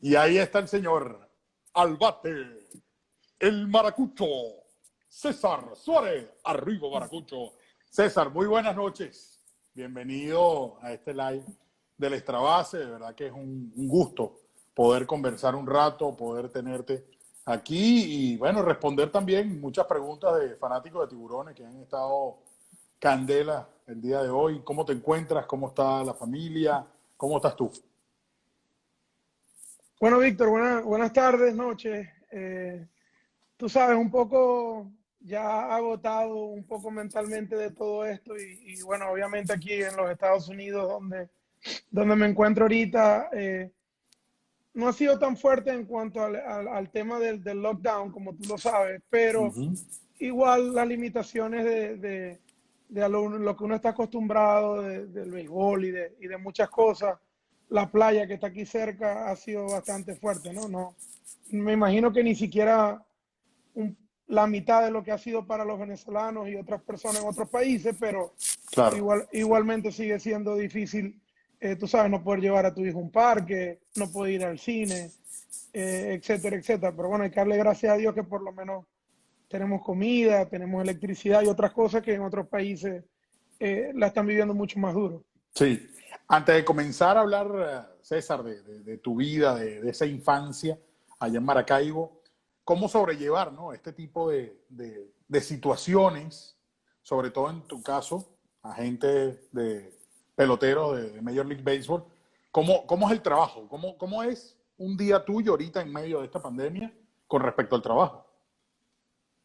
Y ahí está el señor al bate, el maracucho, César Suárez. Arriba, maracucho. César, muy buenas noches. Bienvenido a este live del Extra Base. De verdad que es un gusto poder conversar un rato, poder tenerte aquí y, bueno, responder también muchas preguntas de fanáticos de Tiburones que han estado candela el día de hoy. ¿Cómo te encuentras? ¿Cómo está la familia? ¿Cómo estás tú? Bueno, Víctor, buenas tardes, noches. Tú sabes, un poco ya agotado, un poco mentalmente de todo esto y bueno, obviamente aquí en los Estados Unidos, donde me encuentro ahorita, no ha sido tan fuerte en cuanto al tema del lockdown, como tú lo sabes, pero igual las limitaciones de lo que uno está acostumbrado del béisbol y de muchas cosas. La playa que está aquí cerca ha sido bastante fuerte, ¿no? No, me imagino que ni siquiera la mitad de lo que ha sido para los venezolanos y otras personas en otros países, pero Claro. igualmente sigue siendo difícil, tú sabes, no poder llevar a tu hijo a un parque, no poder ir al cine, etcétera, etcétera. Pero bueno, hay que darle gracias a Dios que por lo menos tenemos comida, tenemos electricidad y otras cosas que en otros países la están viviendo mucho más duro. Sí. Antes de comenzar a hablar, César, de tu vida, de esa infancia allá en Maracaibo, ¿cómo sobrellevar, ¿no?, este tipo de situaciones, sobre todo en tu caso, agente de pelotero de Major League Baseball? ¿Cómo es el trabajo? ¿Cómo es un día tuyo ahorita en medio de esta pandemia con respecto al trabajo?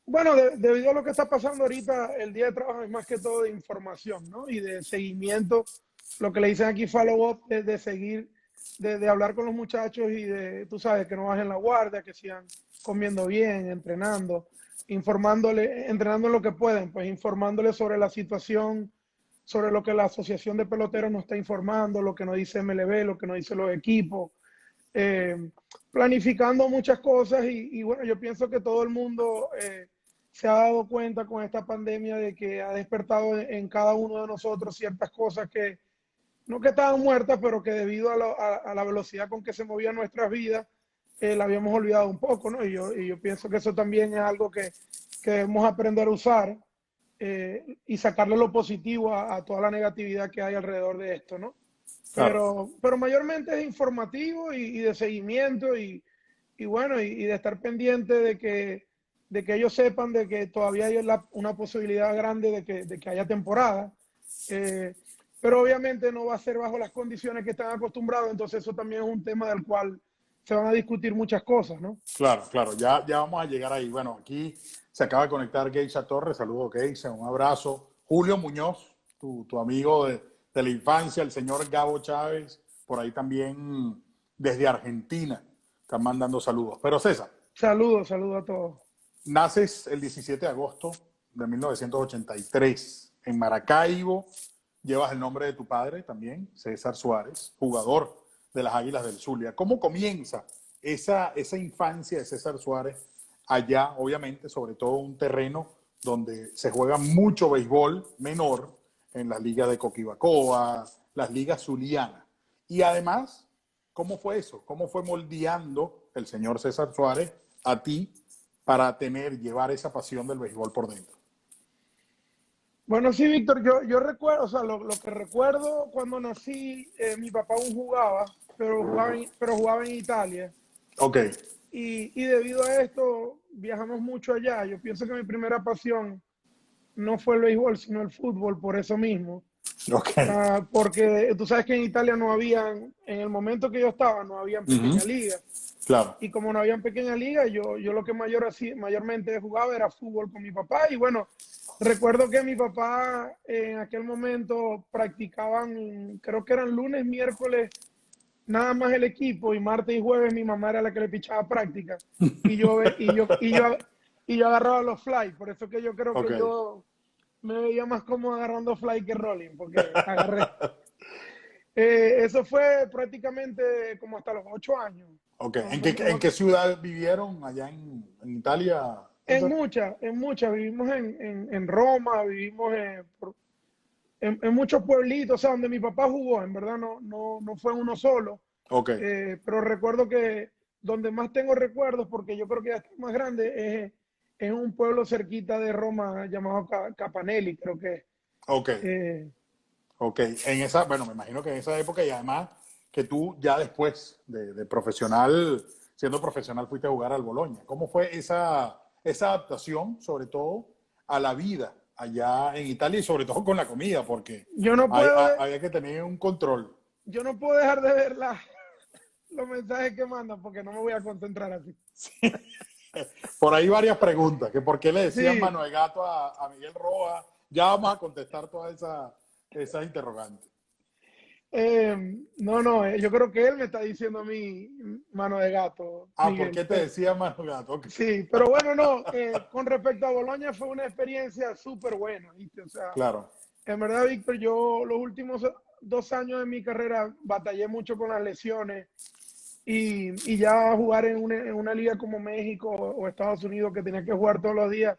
Bueno, debido a lo que está pasando ahorita, el día de trabajo es más que todo de información, ¿no? Y de seguimiento, lo que le dicen aquí follow-up, de seguir, de hablar con los muchachos y tú sabes, que no bajen la guardia, que sigan comiendo bien, entrenando, entrenando lo que pueden, pues informándoles sobre la situación, sobre lo que la Asociación de Peloteros nos está informando, lo que nos dice MLB, lo que nos dicen los equipos, planificando muchas cosas y bueno, yo pienso que todo el mundo se ha dado cuenta con esta pandemia de que ha despertado en cada uno de nosotros ciertas cosas que no que estaban muertas, pero que debido a la velocidad con que se movían nuestras vidas, la habíamos olvidado un poco, ¿no? Y yo pienso que eso también es algo que debemos aprender a usar y sacarle lo positivo a toda la negatividad que hay alrededor de esto, ¿no? Claro. Pero mayormente es informativo y de seguimiento y bueno, y de estar pendiente de que ellos sepan de que todavía hay una posibilidad grande de que haya temporada. Eh, pero obviamente no va a ser bajo las condiciones que están acostumbrados, entonces eso también es un tema del cual se van a discutir muchas cosas, ¿no? Claro, claro, ya vamos a llegar ahí. Bueno, aquí se acaba de conectar Geisha Torres. Saludos, Geisha, un abrazo. Julio Muñoz, tu amigo de la infancia, el señor Gabo Chávez, por ahí también desde Argentina, están mandando saludos. Pero César, Saludos a todos. naces el 17 de agosto de 1983 en Maracaibo. Llevas el nombre de tu padre también, César Suárez, jugador de las Águilas del Zulia. ¿Cómo comienza esa infancia de César Suárez allá, obviamente, sobre todo un terreno donde se juega mucho béisbol menor en las ligas de Coquibacoa, las ligas zulianas? Y además, ¿cómo fue eso? ¿Cómo fue moldeando el señor César Suárez a ti para llevar esa pasión del béisbol por dentro? Bueno, sí, Víctor, yo recuerdo, o sea, lo que recuerdo cuando nací, mi papá aún jugaba, pero jugaba en Italia. Ok, Y debido a esto, viajamos mucho allá. Yo pienso que mi primera pasión no fue el béisbol, sino el fútbol, por eso mismo. ok. Porque tú sabes que en Italia no habían, en el momento que yo estaba, no habían pequeña liga. Claro. Y como no habían pequeña liga, yo lo que mayormente jugaba era fútbol con mi papá. Y bueno, recuerdo que mi papá en aquel momento practicaban, creo que eran lunes, miércoles, nada más el equipo, y martes y jueves mi mamá era la que le pichaba práctica. Y yo, ve- y yo agarraba los fly. Por eso que yo creo Ok. que yo me veía más cómodo agarrando fly que rolling, porque agarré. Eso fue prácticamente como hasta los 8 años. Ok. No, ¿En no, qué, en no, qué ciudad vivieron allá en Italia, César? en muchas. Vivimos en Roma, vivimos en muchos pueblitos, o sea, donde mi papá jugó, en verdad no fue uno solo. Ok, Pero recuerdo que donde más tengo recuerdos, porque yo creo que ya estoy más grande, es un pueblo cerquita de Roma llamado Capanelli, creo que. ok, eh, ok. En esa, bueno, me imagino que en esa época y además que tú ya después de profesional, siendo profesional, fuiste a jugar al Boloña. ¿Cómo fue esa adaptación, sobre todo, a la vida allá en Italia y sobre todo con la comida? Porque yo no puedo, había que tener un control. yo no puedo dejar de ver los mensajes que mandan porque no me voy a concentrar así. Por ahí varias preguntas, que por qué le decían Sí, mano de gato a Miguel Roa. Ya vamos a contestar todas esas interrogantes. no, no, yo creo que él me está diciendo a mí mano de gato, Ah, ¿por Miguel. qué te decía mano de gato? Ok. Sí, pero bueno, no, con respecto a Boloña fue una experiencia súper buena, ¿viste? O sea, Claro, en verdad, Víctor, yo los últimos 2 años de mi carrera batallé mucho con las lesiones y ya jugar en una liga como México o Estados Unidos que tenía que jugar todos los días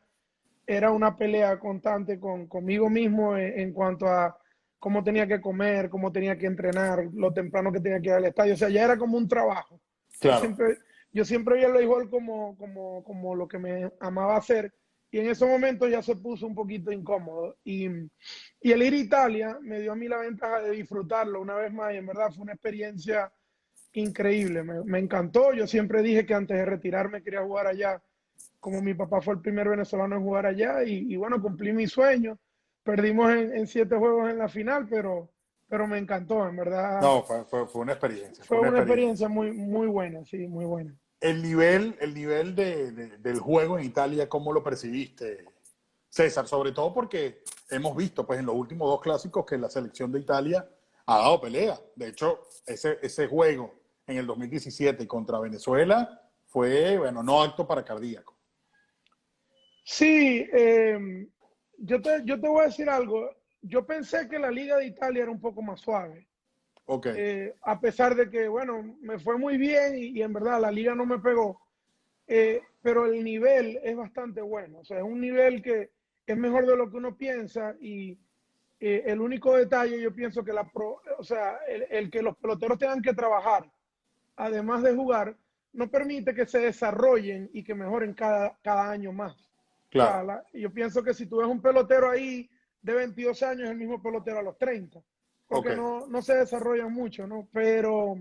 era una pelea constante conmigo mismo en cuanto a cómo tenía que comer, cómo tenía que entrenar, lo temprano que tenía que ir al estadio. O sea, ya era como un trabajo. Yo claro, siempre, yo siempre vi el béisbol como lo que me amaba hacer y en esos momentos ya se puso un poquito incómodo. Y el ir a Italia me dio a mí la ventaja de disfrutarlo una vez más y en verdad fue una experiencia increíble. Me encantó. Yo siempre dije que antes de retirarme quería jugar allá como mi papá fue el primer venezolano en jugar allá y bueno, cumplí mi sueño. Perdimos en 7 juegos en la final, pero me encantó, en verdad. no, fue una experiencia, fue Fue una una experiencia experiencia. muy, muy buena, sí, muy buena. El nivel del juego en Italia, ¿cómo lo percibiste, César? Sobre todo porque hemos visto, pues, en los últimos dos clásicos que la selección de Italia ha dado pelea. De hecho, ese juego en el 2017 contra Venezuela fue, bueno, no apto para cardíaco. Sí, yo te voy a decir algo. Yo pensé que la Liga de Italia era un poco más suave, Ok, a pesar de que, bueno, me fue muy bien y en verdad la liga no me pegó. Pero el nivel es bastante bueno. O sea, es un nivel que es mejor de lo que uno piensa y el único detalle, yo pienso que o sea, el que los peloteros tengan que trabajar, además de jugar, no permite que se desarrollen y que mejoren cada año más. O claro, sea, yo pienso que si tú ves un pelotero ahí de 22 años, es el mismo pelotero a los 30, ok, porque no se desarrollan mucho, ¿no? Pero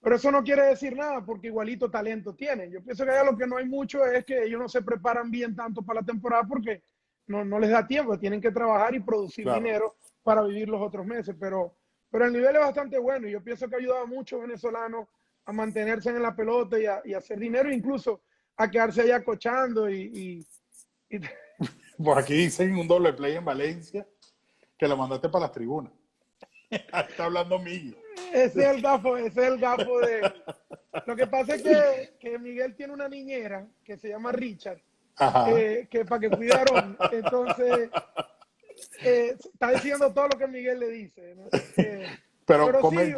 eso no quiere decir nada porque igualito talento tienen. Yo pienso que allá lo que no hay mucho es que ellos no se preparan bien tanto para la temporada porque no les da tiempo, tienen que trabajar y producir claro. dinero para vivir los otros meses. Pero el nivel es bastante bueno y yo pienso que ha ayudado a muchos venezolanos a mantenerse en la pelota y a hacer dinero, incluso a quedarse allá cochando y Por aquí dicen un doble play en Valencia que lo mandaste para las tribunas. Está hablando Miguel. ese es el gafo de... Lo que pasa es que Miguel tiene una niñera que se llama Richard, Ajá. que para que cuidaron. Entonces, está diciendo todo lo que Miguel le dice, ¿no? Pero Pero sí,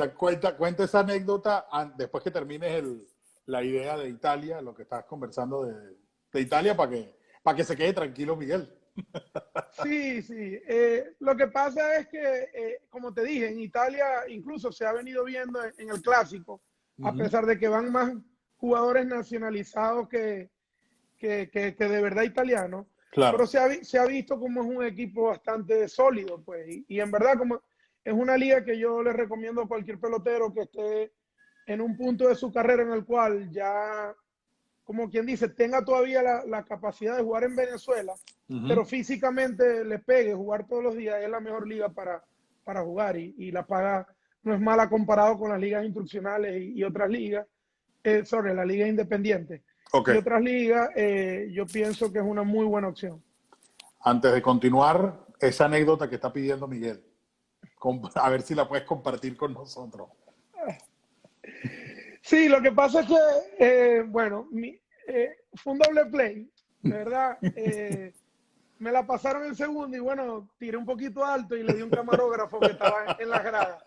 cuenta esa anécdota después que termines la idea de Italia, lo que estás conversando de Italia, para que se quede tranquilo Miguel. sí, sí. Lo que pasa es que, como te dije, en Italia incluso se ha venido viendo en el clásico, a Ujú. pesar de que van más jugadores nacionalizados que de verdad italianos, pero Claro, se ha visto como es un equipo bastante sólido, pues, y en verdad como es una liga que yo le recomiendo a cualquier pelotero que esté en un punto de su carrera en el cual ya, como quien dice, tenga todavía la capacidad de jugar en Venezuela, ujú. pero físicamente le pegue, jugar todos los días, es la mejor liga para jugar y la paga no es mala comparado con las ligas instruccionales y otras ligas, sobre la liga independiente Ok. y otras ligas, yo pienso que es una muy buena opción. Antes de continuar, esa anécdota que está pidiendo Miguel, a ver si la puedes compartir con nosotros. Sí, lo que pasa es que, bueno, fue un doble play, de verdad. Me la pasaron en segundo y bueno, tiré un poquito alto y le di un camarógrafo que estaba en las gradas.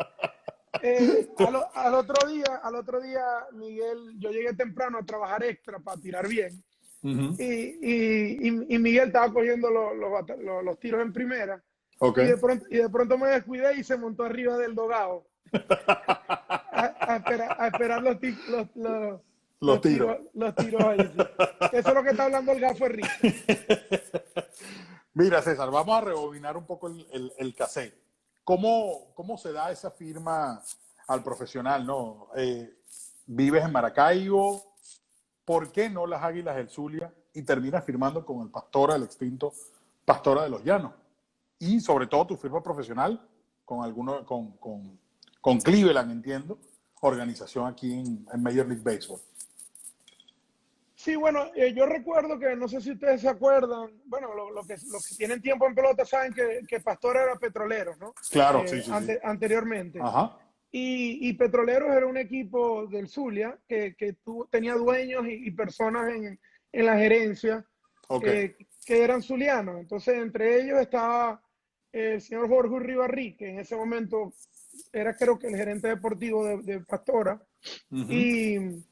Al otro día, Miguel, yo llegué temprano a trabajar extra para tirar bien. Ujú. Y Miguel estaba cogiendo los tiros en primera. Ok. Y de pronto me descuidé y se montó arriba del dogado. a esperar Los tiros. los tiros ahí, sí. Eso es lo que está hablando el gafo Enrique. Mira, César, vamos a rebobinar un poco el cassette. ¿Cómo se da esa firma al profesional, no? Vives en Maracaibo, ¿por qué no las Águilas del Zulia? Y terminas firmando con el Pastora, el extinto Pastora de los Llanos. Y sobre todo tu firma profesional con Cleveland, entiendo, organización aquí en Major League Baseball. Sí, bueno, yo recuerdo que, no sé si ustedes se acuerdan, bueno, los que tienen tiempo en pelota saben que Pastora era Petroleros, ¿no? Claro, sí. Anteriormente. Ajá. Y Petroleros era un equipo del Zulia que tenía dueños y personas en la gerencia Okay. que eran zulianos. Entonces, entre ellos estaba el señor Jorge Uribarri, que en ese momento era, creo que, el gerente deportivo de Pastora. Uh-huh.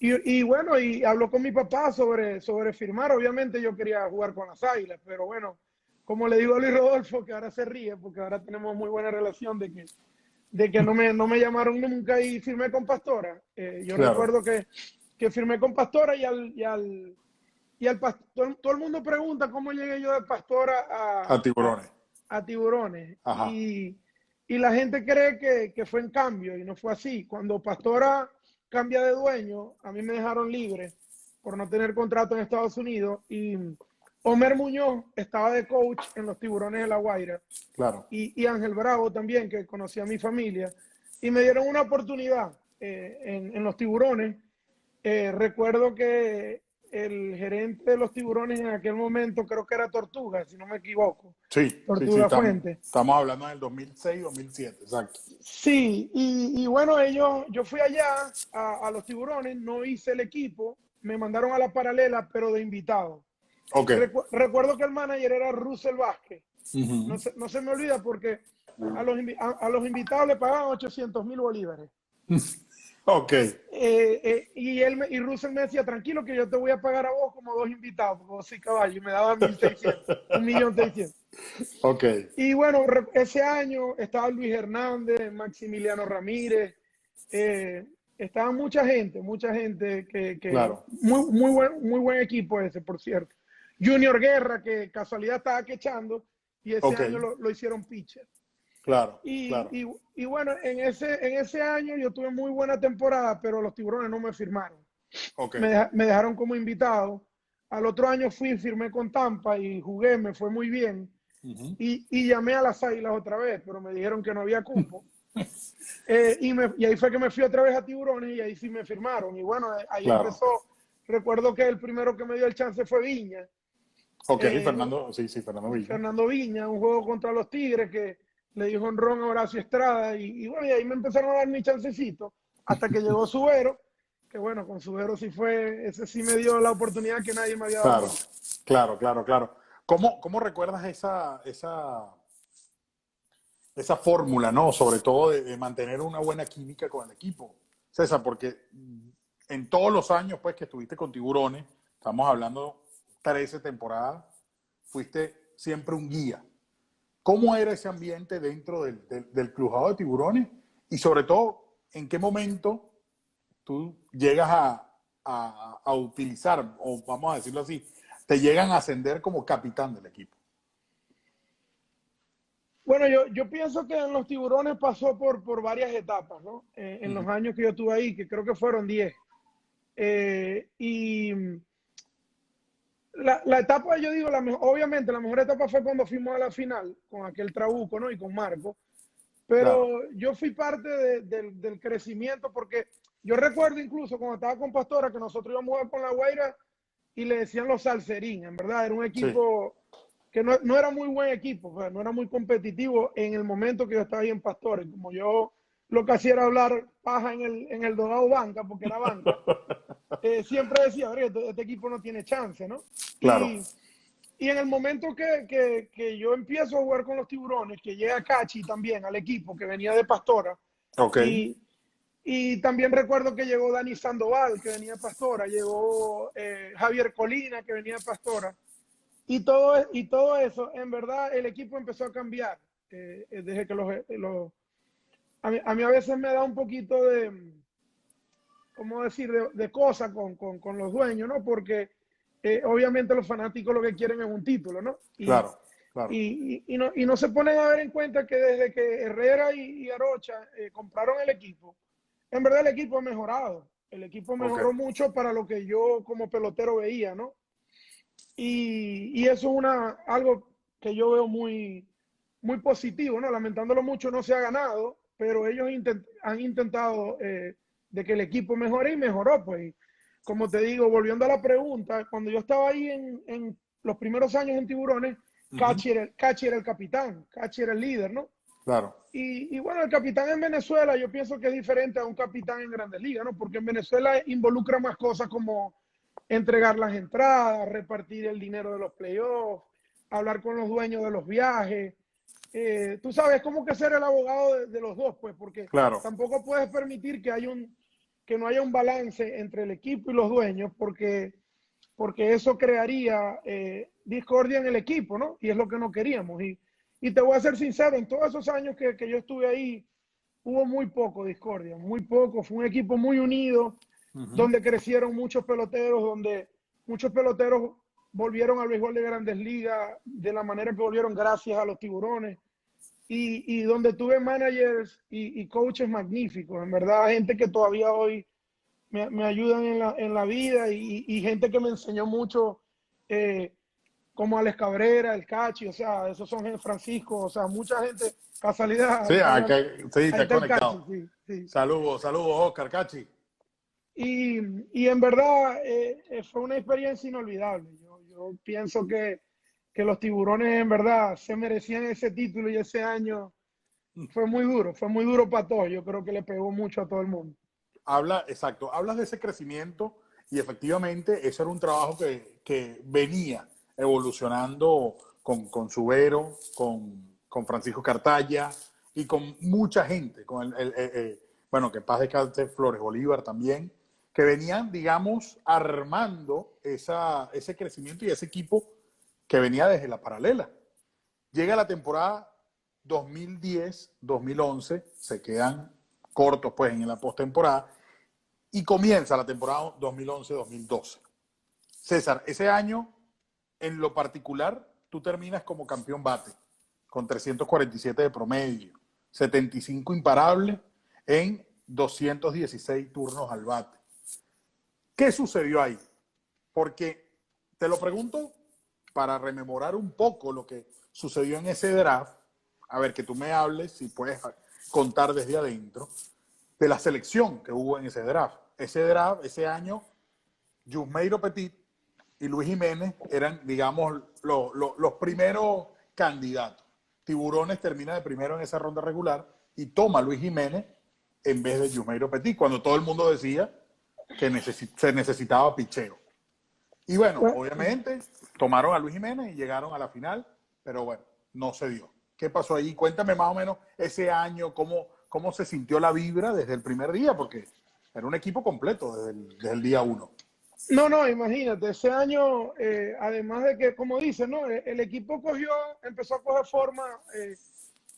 Y bueno, y habló con mi papá sobre firmar. Obviamente yo quería jugar con las Águilas, pero bueno, como le digo a Luis Rodolfo, que ahora se ríe, porque ahora tenemos muy buena relación de que no me llamaron nunca y firmé con Pastora. Yo Claro. recuerdo que firmé con Pastora todo el mundo pregunta cómo llegué yo de Pastora A Tiburones. a Tiburones. Ajá. Y la gente cree que fue en cambio y no fue así. Cuando Pastora cambia de dueño, a mí me dejaron libre por no tener contrato en Estados Unidos y Homer Muñoz estaba de coach en los Tiburones de La Guaira. Claro. Y Ángel Bravo también, que conocía a mi familia, y me dieron una oportunidad en los Tiburones. Recuerdo que el gerente de los Tiburones en aquel momento, creo que era Tortuga, si no me equivoco. Sí. Tortuga Fuente. Estamos hablando del 2006, 2007, exacto. Sí, y bueno, yo fui allá a los Tiburones, no hice el equipo, me mandaron a la paralela, pero de invitado. Okay. Recuerdo que el manager era Russell Vázquez. Uh-huh. No se me olvida porque a los invitados le pagaban 800,000 bolívares. Ok. Y Russell me decía, tranquilo que yo te voy a pagar a vos como 2 invitados, porque vos soy caballo, y me daba 1.600, 1.600.000. Ok. Y bueno, ese año estaba Luis Hernández, Maximiliano Ramírez, estaba mucha gente que Claro. muy buen equipo ese, por cierto. Junior Guerra, que casualidad estaba quechando, y ese año lo hicieron pitcher. Claro. Y bueno, en ese año yo tuve muy buena temporada, pero los Tiburones no me firmaron. Okay. Me dejaron como invitado. Al otro año firmé con Tampa y jugué, me fue muy bien. Uh-huh. Y llamé a las Águilas otra vez, pero me dijeron que no había cupo. Y ahí fue que me fui otra vez a Tiburones y ahí sí me firmaron. Y bueno, ahí empezó. Recuerdo que el primero que me dio el chance fue Viña. Ok, Fernando Viña. Fernando Viña, un juego contra los Tigres que le dijo honrón a Horacio Estrada. Y bueno, y ahí me empezaron a dar mi chancecito hasta que llegó Subero. Que bueno, con Subero ese sí me dio la oportunidad que nadie me había dado. Claro. ¿Cómo recuerdas esa fórmula, ¿no? Sobre todo de mantener una buena química con el equipo, César, porque en todos los años pues, que estuviste con Tiburones, estamos hablando 13 temporadas, fuiste siempre un guía. ¿Cómo era ese ambiente dentro del crujado de Tiburones? Y sobre todo, ¿en qué momento tú llegas a utilizar, o vamos a decirlo así, te llegan a ascender como capitán del equipo? Bueno, yo pienso que en los Tiburones pasó por varias etapas, ¿no? En los años que yo estuve ahí, que creo que fueron 10. Y la etapa, yo digo, obviamente la mejor etapa fue cuando fuimos a la final, con aquel Trabuco, ¿no? Y con Marco. Pero Claro. yo fui parte del crecimiento, porque yo recuerdo incluso cuando estaba con Pastora que nosotros íbamos a jugar con La Guaira y le decían los Salserín, en verdad, era un equipo que no era muy buen equipo, o sea, no era muy competitivo en el momento que yo estaba ahí en Pastora. Y como yo lo que hacía era hablar paja en el Dogado Banca, porque era banca, siempre decía, este equipo no tiene chance, ¿no? Claro. Y en el momento que yo empiezo a jugar con los Tiburones, que llega Cachi también al equipo, que venía de Pastora, y también recuerdo que llegó Dani Sandoval, que venía de Pastora, llegó Javier Colina, que venía de Pastora, y todo eso, en verdad, el equipo empezó a cambiar desde que a mí a veces me da un poquito de, ¿cómo decir?, de cosas con los dueños, ¿no? Porque obviamente los fanáticos lo que quieren es un título, ¿no? Claro, claro. Y no se ponen a ver en cuenta que desde que Herrera y Arocha compraron el equipo, en verdad el equipo ha mejorado. El equipo Ok, mejoró mucho para lo que yo como pelotero veía, ¿no? Y eso es algo que yo veo muy positivo, ¿no? Lamentándolo mucho, no se ha ganado, pero ellos han intentado de que el equipo mejore y mejoró, pues. Y como te digo, volviendo a la pregunta, cuando yo estaba ahí en los primeros años en Tiburones, ujú, Cachi era el capitán, Cachi era el líder, ¿no? claro. Y bueno, el capitán en Venezuela yo pienso que es diferente a un capitán en Grandes Ligas, ¿no? Porque en Venezuela involucra más cosas como entregar las entradas, repartir el dinero de los playoffs, hablar con los dueños de los viajes. Tú sabes, como que ser el abogado de los dos, pues, porque Claro. tampoco puedes permitir que no haya un balance entre el equipo y los dueños, porque eso crearía discordia en el equipo, ¿no? Y es lo que no queríamos. Y te voy a ser sincero, en todos esos años que yo estuve ahí, hubo muy poco discordia, muy poco. Fue un equipo muy unido, Ujú. donde crecieron muchos peloteros, donde muchos peloteros volvieron al béisbol de Grandes Ligas de la manera que volvieron gracias a los Tiburones. Y donde tuve managers y coaches magníficos, en verdad, gente que todavía hoy me ayudan en la vida y gente que me enseñó mucho, eh, como Alex Cabrera, el Cachi, o sea, esos son Francisco, o sea, mucha gente, casualidad, Sí, acá, sí, te ahí has está el Cachi, conectado. sí, sí. Saludos, saludos, Oscar Cachi. Y, y en verdad fue una experiencia inolvidable. Yo pienso que los Tiburones en verdad se merecían ese título y ese año fue muy duro para todos. Yo creo que le pegó mucho a todo el mundo. Exacto, hablas de ese crecimiento y efectivamente eso era un trabajo que venía evolucionando con Subero, con Francisco Cartaya y con mucha gente, con bueno, que en paz descanse Flores Bolívar también, que venían, digamos, armando ese crecimiento y ese equipo que venía desde la paralela. Llega la temporada 2010-2011, se quedan cortos pues en la postemporada y comienza la temporada 2011-2012. César, ese año, en lo particular, tú terminas como campeón bate, con 347 de promedio, 75 imparables en 216 turnos al bate. ¿Qué sucedió ahí? Porque te lo pregunto para rememorar un poco lo que sucedió en ese draft. A ver, que tú me hables, si puedes contar desde adentro, de la selección que hubo en ese draft. Ese draft, ese año, Yusmeiro Petit y Luis Jiménez eran, digamos, los primeros candidatos. Tiburones termina de primero en esa ronda regular y toma a Luis Jiménez en vez de Yusmeiro Petit, cuando todo el mundo decía que se necesitaba picheo. Y bueno, Bueno, obviamente tomaron a Luis Jiménez y llegaron a la final, pero bueno, no se dio. ¿Qué pasó ahí? Cuéntame más o menos ese año, cómo se sintió la vibra desde el primer día, porque era un equipo completo desde el día uno. no, imagínate, ese año, además de que, como dices, ¿no? El equipo empezó a coger forma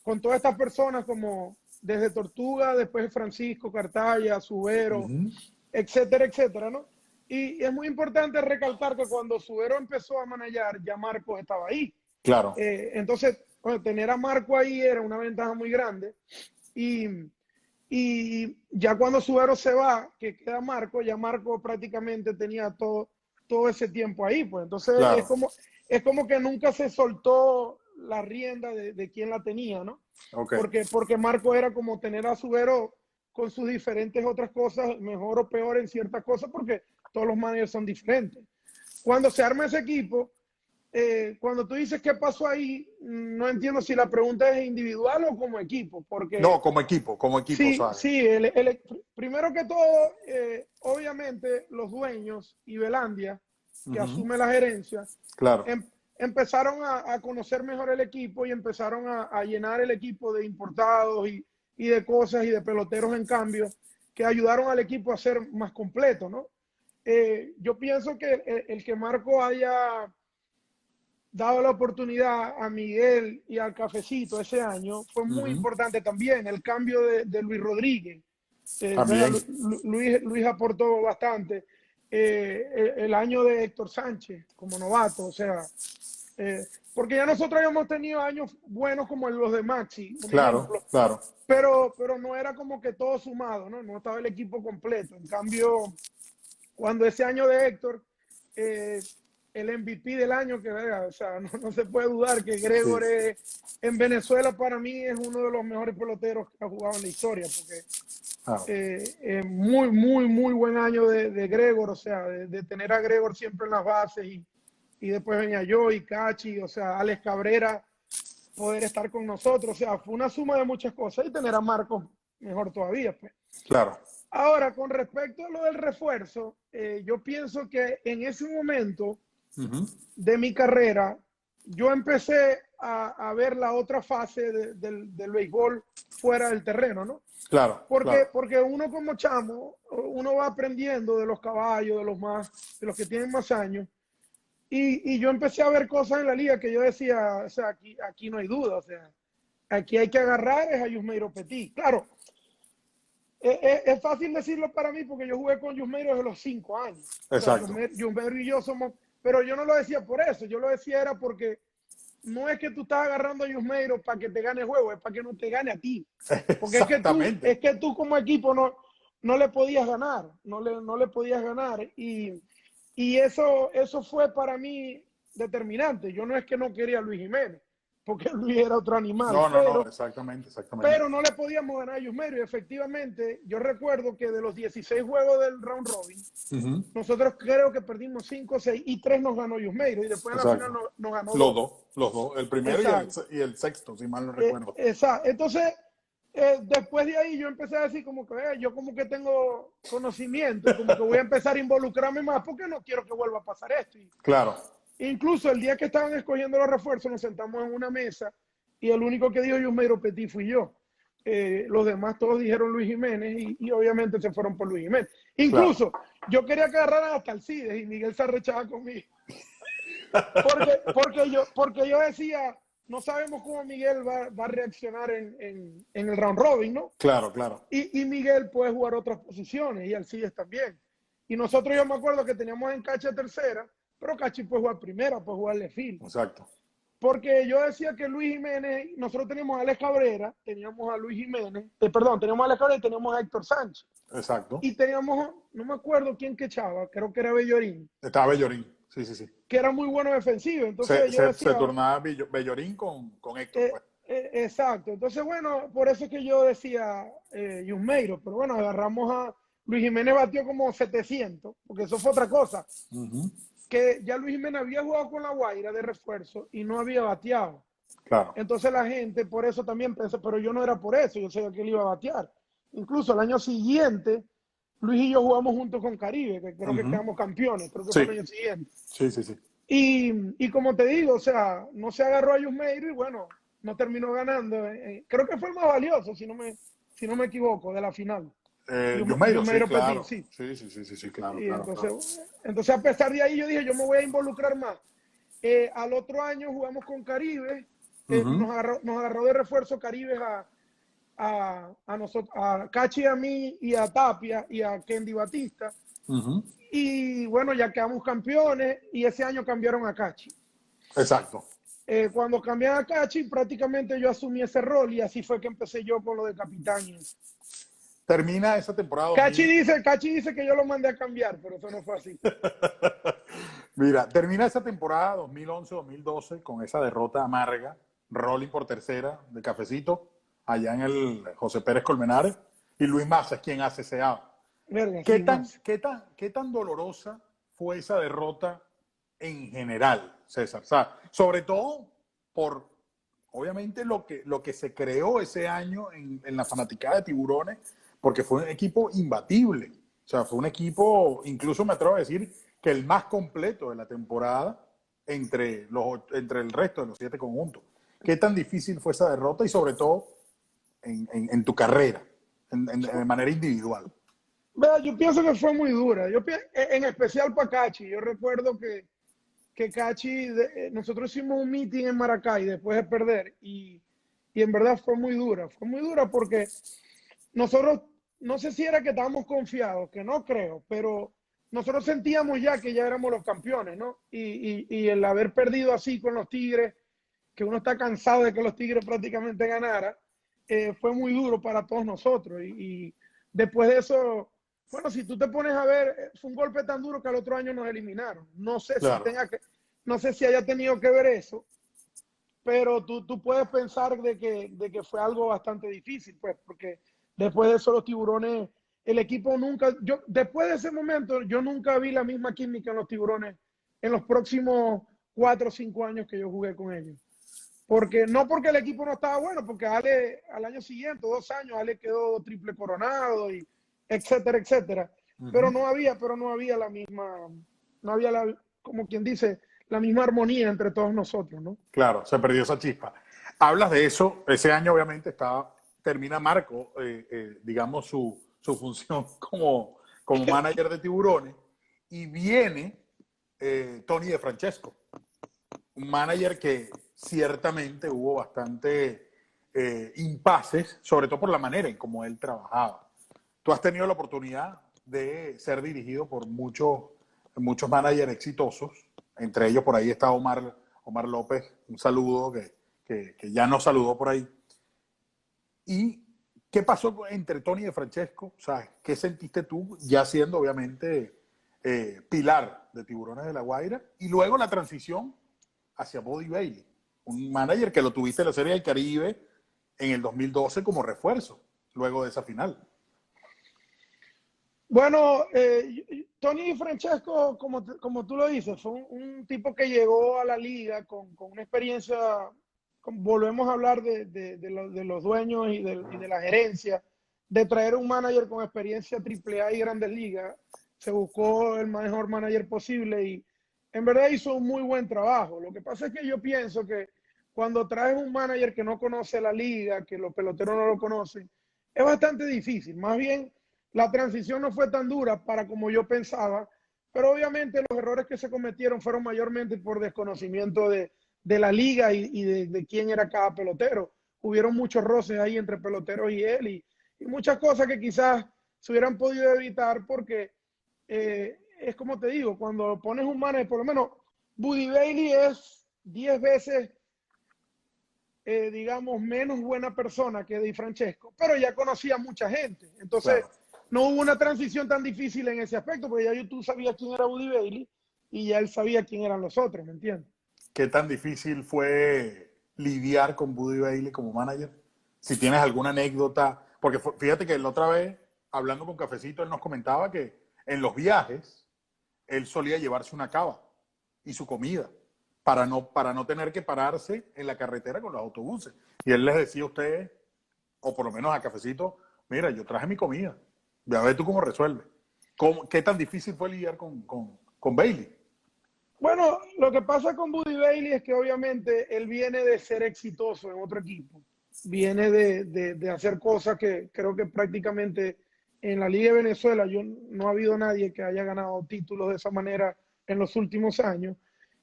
con todas estas personas, como desde Tortuga, después Francisco, Cartaya, Subero, Uh-huh. etcétera, etcétera, ¿no? Y es muy importante recalcar que cuando Subero empezó a manejar, ya Marcos estaba ahí. Claro, Entonces, bueno, tener a Marco ahí era una ventaja muy grande. Y, y ya cuando Subero se va, que queda Marco, ya Marco prácticamente tenía todo ese tiempo ahí. Pues entonces claro. es como que nunca se soltó la rienda de quién la tenía, ¿no? Ok. Porque Marco era como tener a Subero con sus diferentes otras cosas, mejor o peor en ciertas cosas, porque todos los managers son diferentes. Cuando se arma ese equipo, cuando tú dices qué pasó ahí, no entiendo si la pregunta es individual o como equipo, No, porque como equipo, sí, ¿sabes? sí, primero que todo, obviamente los dueños y Belandia, que Uh-huh. asume la gerencia, Claro, em, empezaron a conocer mejor el equipo y empezaron a llenar el equipo de importados y de cosas y de peloteros en cambio que ayudaron al equipo a ser más completo, ¿no? Yo pienso que el que Marco haya dado la oportunidad a Miguel y al Cafecito ese año, fue muy importante también el cambio de Luis Rodríguez. También. Luis aportó bastante. El año de Héctor Sánchez como novato, o sea, porque ya nosotros habíamos tenido años buenos como los de Maxi, un ejemplo, Claro. pero no era como que todo sumado, ¿no? No estaba el equipo completo. En cambio, cuando ese año de Héctor, el MVP del año, que o sea, no se puede dudar que Gregor en Venezuela para mí es uno de los mejores peloteros que ha jugado en la historia, porque muy, muy, muy buen año de Gregor, o sea, de tener a Gregor siempre en las bases y después venía yo y Cachi, o sea, Alex Cabrera, poder estar con nosotros, o sea, fue una suma de muchas cosas y tener a Marcos mejor todavía, pues. Claro. Ahora, con respecto a lo del refuerzo, yo pienso que en ese momento de mi carrera, yo empecé a ver la otra fase del béisbol fuera del terreno, ¿no? Claro. Porque uno como chamo, uno va aprendiendo de los caballos, de los que tienen más años, y yo empecé a ver cosas en la liga que yo decía, o sea, aquí no hay duda, o sea, aquí hay que agarrar es a Yusmeiro Petit. Claro, es fácil decirlo para mí porque yo jugué con Yusmeiro desde los 5 años. Exacto. O sea, Yusmeiro y yo somos, pero yo no lo decía por eso, yo lo decía era porque no es que tú estás agarrando a Yusmeiro para que te gane el juego, es para que no te gane a ti. Porque es que tú como equipo no le podías ganar, no le podías ganar. Y eso fue para mí determinante. Yo no es que no quería a Luis Jiménez, porque Luis era otro animal. No, exactamente. Pero no le podíamos ganar a Yusmeiro. Y efectivamente, yo recuerdo que de los 16 juegos del round robin, nosotros creo que perdimos 5 o 6 y 3 nos ganó Yusmeiro. Y después en la final nos ganó los dos. El primero y el sexto, si mal no recuerdo. Exacto. Entonces, después de ahí yo empecé a decir como que yo como que tengo conocimiento y como que voy a empezar a involucrarme más porque no quiero que vuelva a pasar esto. Claro. Incluso el día que estaban escogiendo los refuerzos nos sentamos en una mesa y el único que dijo Yusmeiro Petit fui yo. Los demás todos dijeron Luis Jiménez y obviamente se fueron por Luis Jiménez. Incluso yo quería que agarraran hasta Alcides y Miguel se arrechaba conmigo. Porque yo decía, no sabemos cómo Miguel va a reaccionar en el round robin, ¿no? Claro. Y Miguel puede jugar otras posiciones y Alcides también. Y nosotros, yo me acuerdo que teníamos en Cachi tercera, pero Cachi puede jugar primera, puede jugar left field. Exacto. Porque yo decía que Luis Jiménez, nosotros teníamos a Alex Cabrera, teníamos a Luis Jiménez, teníamos a Alex Cabrera y teníamos a Héctor Sánchez. Exacto. Y teníamos, no me acuerdo quién que echaba, creo que era Bellorín. Estaba Bellorín, sí. Que era muy bueno defensivo. Entonces se turnaba Bellorín con Héctor. Pues. Exacto. Entonces, bueno, por eso es que yo decía Yusmeiro, pero bueno, agarramos a Luis Jiménez, batió como 700, porque eso fue otra cosa. Que ya Luis Jiménez había jugado con la Guaira de refuerzo y no había bateado. Claro. Entonces la gente por eso también pensó, pero yo no era por eso, yo sabía que él iba a batear. Incluso el año siguiente, Luis y yo jugamos juntos con Caribe, que creo que quedamos campeones, creo que fue el año siguiente. Sí. Y como te digo, o sea, no se agarró a Yusmeiro y bueno, no terminó ganando. Creo que fue el más valioso, si no me equivoco, de la final. Yusmeiro, claro. Sí, claro. Entonces, a pesar de ahí, yo dije, yo me voy a involucrar más. Al otro año jugamos con Caribe, nos agarró de refuerzo Caribe a nosotros, a Cachi, a mí y a Tapia y a Kendi Batista. Y bueno, ya quedamos campeones y ese año cambiaron a Cachi. Exacto. Cuando cambiaron a Cachi, prácticamente yo asumí ese rol y así fue que empecé yo con lo de capitán. Termina esa temporada. Cachi dice que yo lo mandé a cambiar, pero eso no fue así. Mira, termina esa temporada 2011-2012 con esa derrota amarga, rolling por tercera de Cafecito, allá en el José Pérez Colmenares, y Luis Maza es quien hace ese out. ¿Qué tan dolorosa fue esa derrota en general, César? O sea, sobre todo por, obviamente, lo que se creó ese año en la fanaticada de Tiburones, porque fue un equipo imbatible. O sea, fue un equipo, incluso me atrevo a decir, que el más completo de la temporada entre el resto de los 7 conjuntos. ¿Qué tan difícil fue esa derrota y sobre todo en tu carrera, de manera individual? Yo pienso que fue muy dura. En especial para Cachi. Yo recuerdo que que Cachi, nosotros hicimos un meeting en Maracay después de perder y en verdad fue muy dura porque nosotros, no sé si era que estábamos confiados, que no creo, pero nosotros sentíamos ya que ya éramos los campeones, ¿no? Y el haber perdido así con los Tigres, que uno está cansado de que los Tigres prácticamente ganaran, fue muy duro para todos nosotros. Y después de eso, bueno, si tú te pones a ver, fue un golpe tan duro que al otro año nos eliminaron. Claro. No sé si haya tenido que ver eso, pero tú puedes pensar de que fue algo bastante difícil, pues, porque después de eso los Tiburones, el equipo nunca, después de ese momento, yo nunca vi la misma química en los Tiburones en los próximos 4 o 5 años que yo jugué con ellos. Porque no porque el equipo no estaba bueno, porque Ale al año siguiente, 2 años, Ale quedó triple coronado y etcétera, etcétera. Pero no había la misma, no había como quien dice, la misma armonía entre todos nosotros, ¿no? Claro, se perdió esa chispa. Hablas de eso, ese año obviamente termina Marco, digamos, su función como manager de Tiburones, y viene Tony De Francesco, un manager que ciertamente hubo bastante impases, sobre todo por la manera en cómo él trabajaba. Tú has tenido la oportunidad de ser dirigido por muchos managers exitosos, entre ellos por ahí está Omar López, un saludo que ya nos saludó por ahí. ¿Y qué pasó entre Tony De Francesco? O sea, ¿qué sentiste tú ya siendo obviamente pilar de Tiburones de La Guaira? Y luego la transición hacia Buddy Bailey, un manager que lo tuviste en la Serie del Caribe en el 2012 como refuerzo, luego de esa final. Bueno, Tony Francesco, como tú lo dices, fue un tipo que llegó a la liga con una experiencia, volvemos a hablar de los dueños y de la gerencia, de traer un manager con experiencia AAA y Grandes Ligas. Se buscó el mejor manager posible y en verdad hizo un muy buen trabajo. Lo que pasa es que yo pienso que cuando traes un manager que no conoce la liga, que los peloteros no lo conocen, es bastante difícil. Más bien, la transición no fue tan dura para como yo pensaba, pero obviamente los errores que se cometieron fueron mayormente por desconocimiento de la liga y de quién era cada pelotero. Hubieron muchos roces ahí entre peloteros y él y muchas cosas que quizás se hubieran podido evitar porque es como te digo, cuando pones un manager, por lo menos Buddy Bailey es 10 veces, digamos, menos buena persona que Di Francesco, pero ya conocía a mucha gente. Entonces, Claro. no hubo una transición tan difícil en ese aspecto, porque ya tú sabías quién era Buddy Bailey y ya él sabía quién eran los otros, ¿me entiendes? ¿Qué tan difícil fue lidiar con Buddy Bailey como manager? Si tienes alguna anécdota, porque fíjate que la otra vez, hablando con Cafecito, él nos comentaba que en los viajes él solía llevarse una cava y su comida para no tener que pararse en la carretera con los autobuses. Y él les decía a ustedes, o por lo menos a Cafecito, mira, yo traje mi comida, ve a ver tú cómo resuelves. ¿Qué tan difícil fue lidiar con Bailey? Bueno, lo que pasa con Buddy Bailey es que obviamente él viene de ser exitoso en otro equipo. Viene de hacer cosas que creo que prácticamente en la Liga de Venezuela no ha habido nadie que haya ganado títulos de esa manera en los últimos años.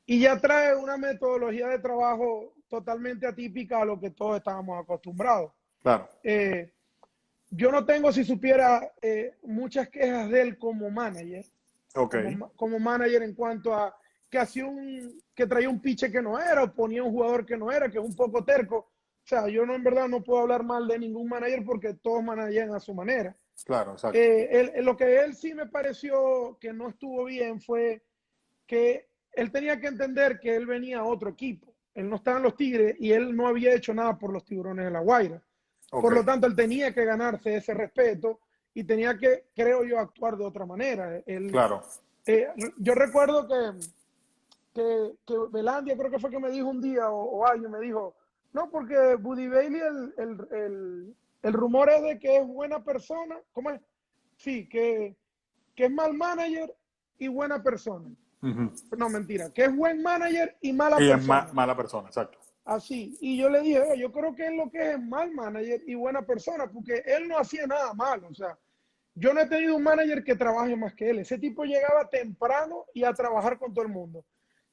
Y ya trae una metodología de trabajo totalmente atípica a lo que todos estábamos acostumbrados. Claro. Yo no tengo, si supiera, muchas quejas de él como manager. Okay. Como manager en cuanto a que traía un pitcher que no era o ponía un jugador que no era, que es un poco terco. O sea, yo no, en verdad no puedo hablar mal de ningún manager porque todos managean a su manera. Claro, exacto. Lo que él sí me pareció que no estuvo bien fue que él tenía que entender que él venía a otro equipo. Él no estaba en los Tigres y él no había hecho nada por los Tiburones de La Guaira. Okay. Por lo tanto, él tenía que ganarse ese respeto y tenía que, creo yo, actuar de otra manera. Claro. Yo recuerdo que Belandia creo que fue que me dijo un día o alguien me dijo, no, porque Buddy Bailey el rumor es de que es buena persona, ¿cómo es? Sí, que es mal manager y buena persona. No, mentira, que es buen manager y mala persona. Es mala persona, exacto. Así, y yo le dije, yo creo que es lo que es mal manager y buena persona, porque él no hacía nada malo, o sea, yo no he tenido un manager que trabaje más que él. Ese tipo llegaba temprano y a trabajar con todo el mundo.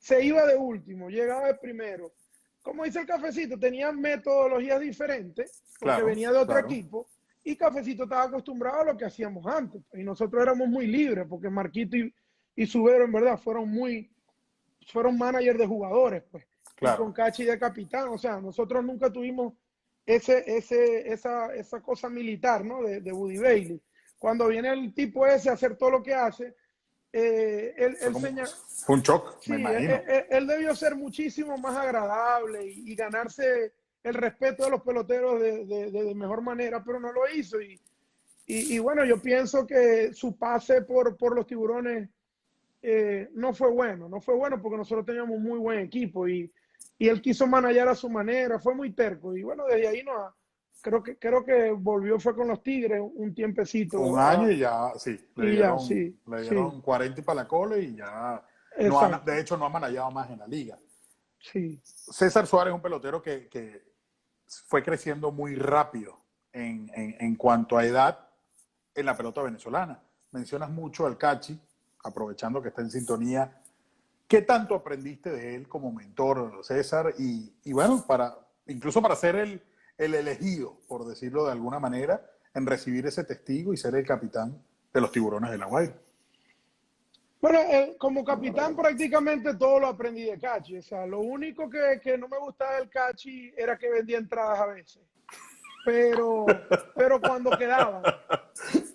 se iba de último, llegaba de primero. Como dice el Cafecito, tenían metodologías diferentes, porque Claro, venía de otro claro, equipo, y Cafecito estaba acostumbrado a lo que hacíamos antes. Y nosotros éramos muy libres, porque Marquito y Subero en verdad fueron managers de jugadores, pues. Y claro. con Cachi de capitán, o sea, nosotros nunca tuvimos esa cosa militar, ¿no? De Woody Bailey. Cuando viene el tipo ese a hacer todo lo que hace, él señala, Fue un shock, me sí, imagino. él debió ser muchísimo más agradable y ganarse el respeto de los peloteros de mejor manera, pero no lo hizo. Y bueno, yo pienso que su pase por los Tiburones no fue bueno, no fue bueno porque nosotros teníamos muy buen equipo y él quiso manejar a su manera, fue muy terco. Y bueno, desde ahí no, creo que volvió, fue con los Tigres un tiempecito. Un año y ya, sí, Y ya, sí, le sí, dieron 40 y para la cola y ya, exacto, de hecho, no ha manejado más en la liga. sí. César Suárez es un pelotero que fue creciendo muy rápido en cuanto a edad en la pelota venezolana. Mencionas mucho al Cachi, aprovechando que está en sintonía. ¿Qué tanto aprendiste de él como mentor, César? Y bueno, incluso para ser el elegido, por decirlo de alguna manera, en recibir ese testigo y ser el capitán de los Tiburones de La Guaira. Bueno, como capitán prácticamente todo lo aprendí de Cachi. O sea, lo único que no me gustaba del Cachi era que vendía entradas a veces. Pero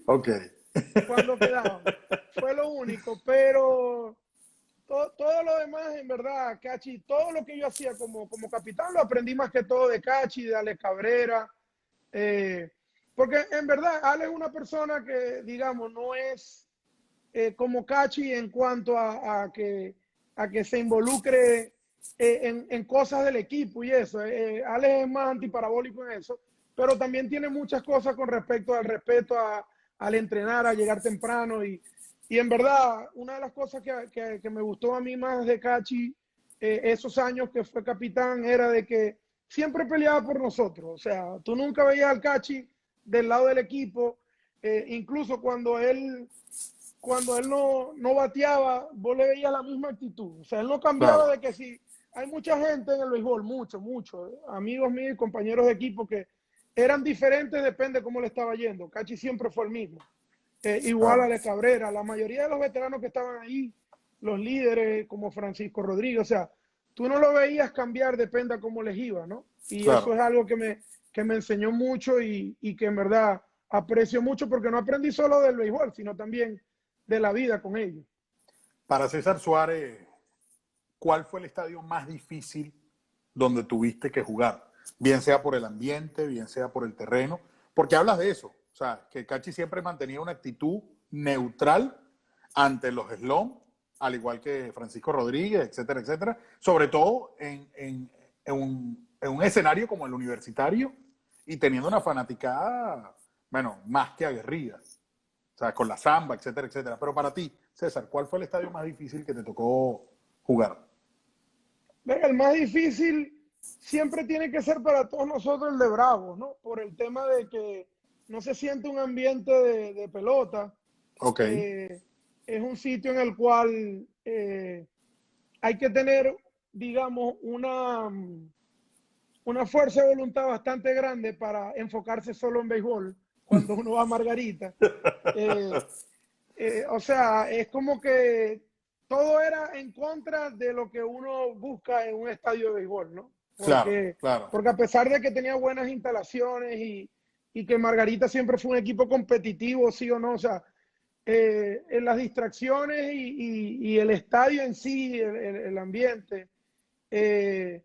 Ok. cuando quedaban, fue lo único. Pero todo lo demás, en verdad, Cachi, todo lo que yo hacía como capitán lo aprendí más que todo de Cachi, de Alex Cabrera. eh, Porque en verdad, Alex es una persona que, digamos, no es como Cachi en cuanto a que se involucre en cosas del equipo y eso. Alex es más antiparabólico en eso, pero también tiene muchas cosas con respecto al respeto al entrenar, a llegar temprano. Y en verdad, una de las cosas que me gustó a mí más de Cachi esos años que fue capitán era de que siempre peleaba por nosotros. O sea, tú nunca veías al Cachi del lado del equipo, incluso cuando él no bateaba, vos le veías la misma actitud. O sea, él no cambiaba Claro, de que si hay mucha gente en el béisbol, mucho, amigos míos y compañeros de equipo que eran diferentes, depende de cómo le estaba yendo. Cachi siempre fue el mismo. Igual a claro, Le Cabrera, la mayoría de los veteranos que estaban ahí, los líderes como Francisco Rodríguez, o sea, tú no lo veías cambiar, depende de cómo les iba, ¿no? Y eso claro. es algo que me enseñó mucho y que en verdad aprecio mucho porque no aprendí solo del béisbol, sino también de la vida con ellos. Para César Suárez, ¿cuál fue el estadio más difícil donde tuviste que jugar? Bien sea por el ambiente, bien sea por el terreno, porque hablas de eso. O sea, que Cachi siempre mantenía una actitud neutral ante los slums, al igual que Francisco Rodríguez, etcétera, etcétera. Sobre todo en un escenario como el universitario y teniendo una fanaticada, bueno, más que aguerrida. O sea, con la samba, etcétera, etcétera. Pero para ti, César, ¿cuál fue el estadio más difícil que te tocó jugar? Venga, el más difícil siempre tiene que ser para todos nosotros el de Bravos, ¿no? Por el tema de que no se siente un ambiente de pelota. Ok, Eh, es un sitio en el cual hay que tener, digamos, una fuerza de voluntad bastante grande para enfocarse solo en béisbol cuando uno va a Margarita. Eh, o sea, es como que todo era en contra de lo que uno busca en un estadio de béisbol, ¿no? claro, Porque, claro, porque a pesar de que tenía buenas instalaciones y que Margarita siempre fue un equipo competitivo, sí o no, o sea, en las distracciones y el estadio en sí, el ambiente, eh,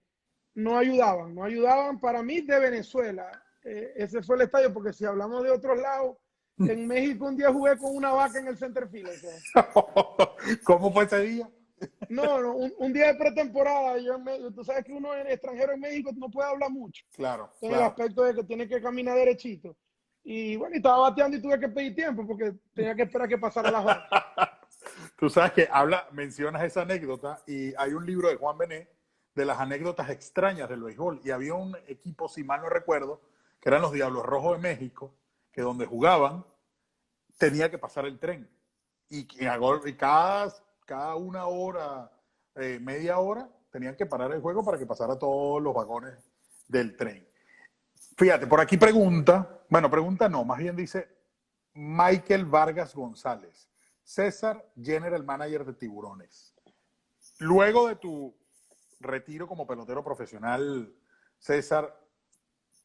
no ayudaban para mí de Venezuela. Ese fue el estadio, porque si hablamos de otros lados, en México un día jugué con una vaca en el center field. O sea, ¿cómo fue ese día? no, un día de pretemporada, tú sabes que uno en extranjero en México no puede hablar mucho, Claro, en el claro. aspecto de que tiene que caminar derechito. Y bueno, y estaba bateando y tuve que pedir tiempo porque tenía que esperar que pasara las vacas. Tú sabes que mencionas esa anécdota y hay un libro de Juan Bené de las anécdotas extrañas del béisbol y había un equipo, si mal no recuerdo, que eran los Diablos Rojos de México, que donde jugaban tenía que pasar el tren y cada una hora media hora, tenían que parar el juego para que pasara todos los vagones del tren. Fíjate, por aquí pregunta no, más bien dice Michael Vargas González, César, General Manager de Tiburones. Luego de tu retiro como pelotero profesional, César,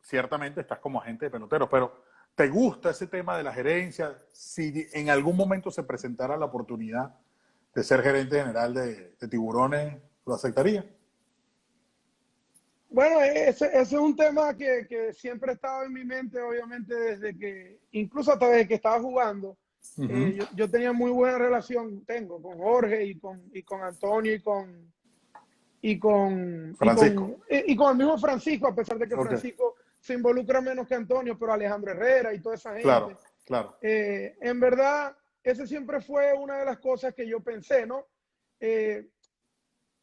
ciertamente estás como agente de peloteros, pero ¿te gusta ese tema de la gerencia? Si en algún momento se presentara la oportunidad de ser gerente general de Tiburones, ¿lo aceptaría? Bueno, ese es un tema que siempre ha estado en mi mente, obviamente, incluso hasta desde que estaba jugando. Uh-huh. Yo tenía muy buena relación, tengo, con Jorge y con Antonio Francisco. y con el mismo Francisco, a pesar de que Ok, Francisco se involucra menos que Antonio, pero Alejandro Herrera y toda esa claro, gente. claro. En verdad, ese siempre fue una de las cosas que yo pensé, ¿no?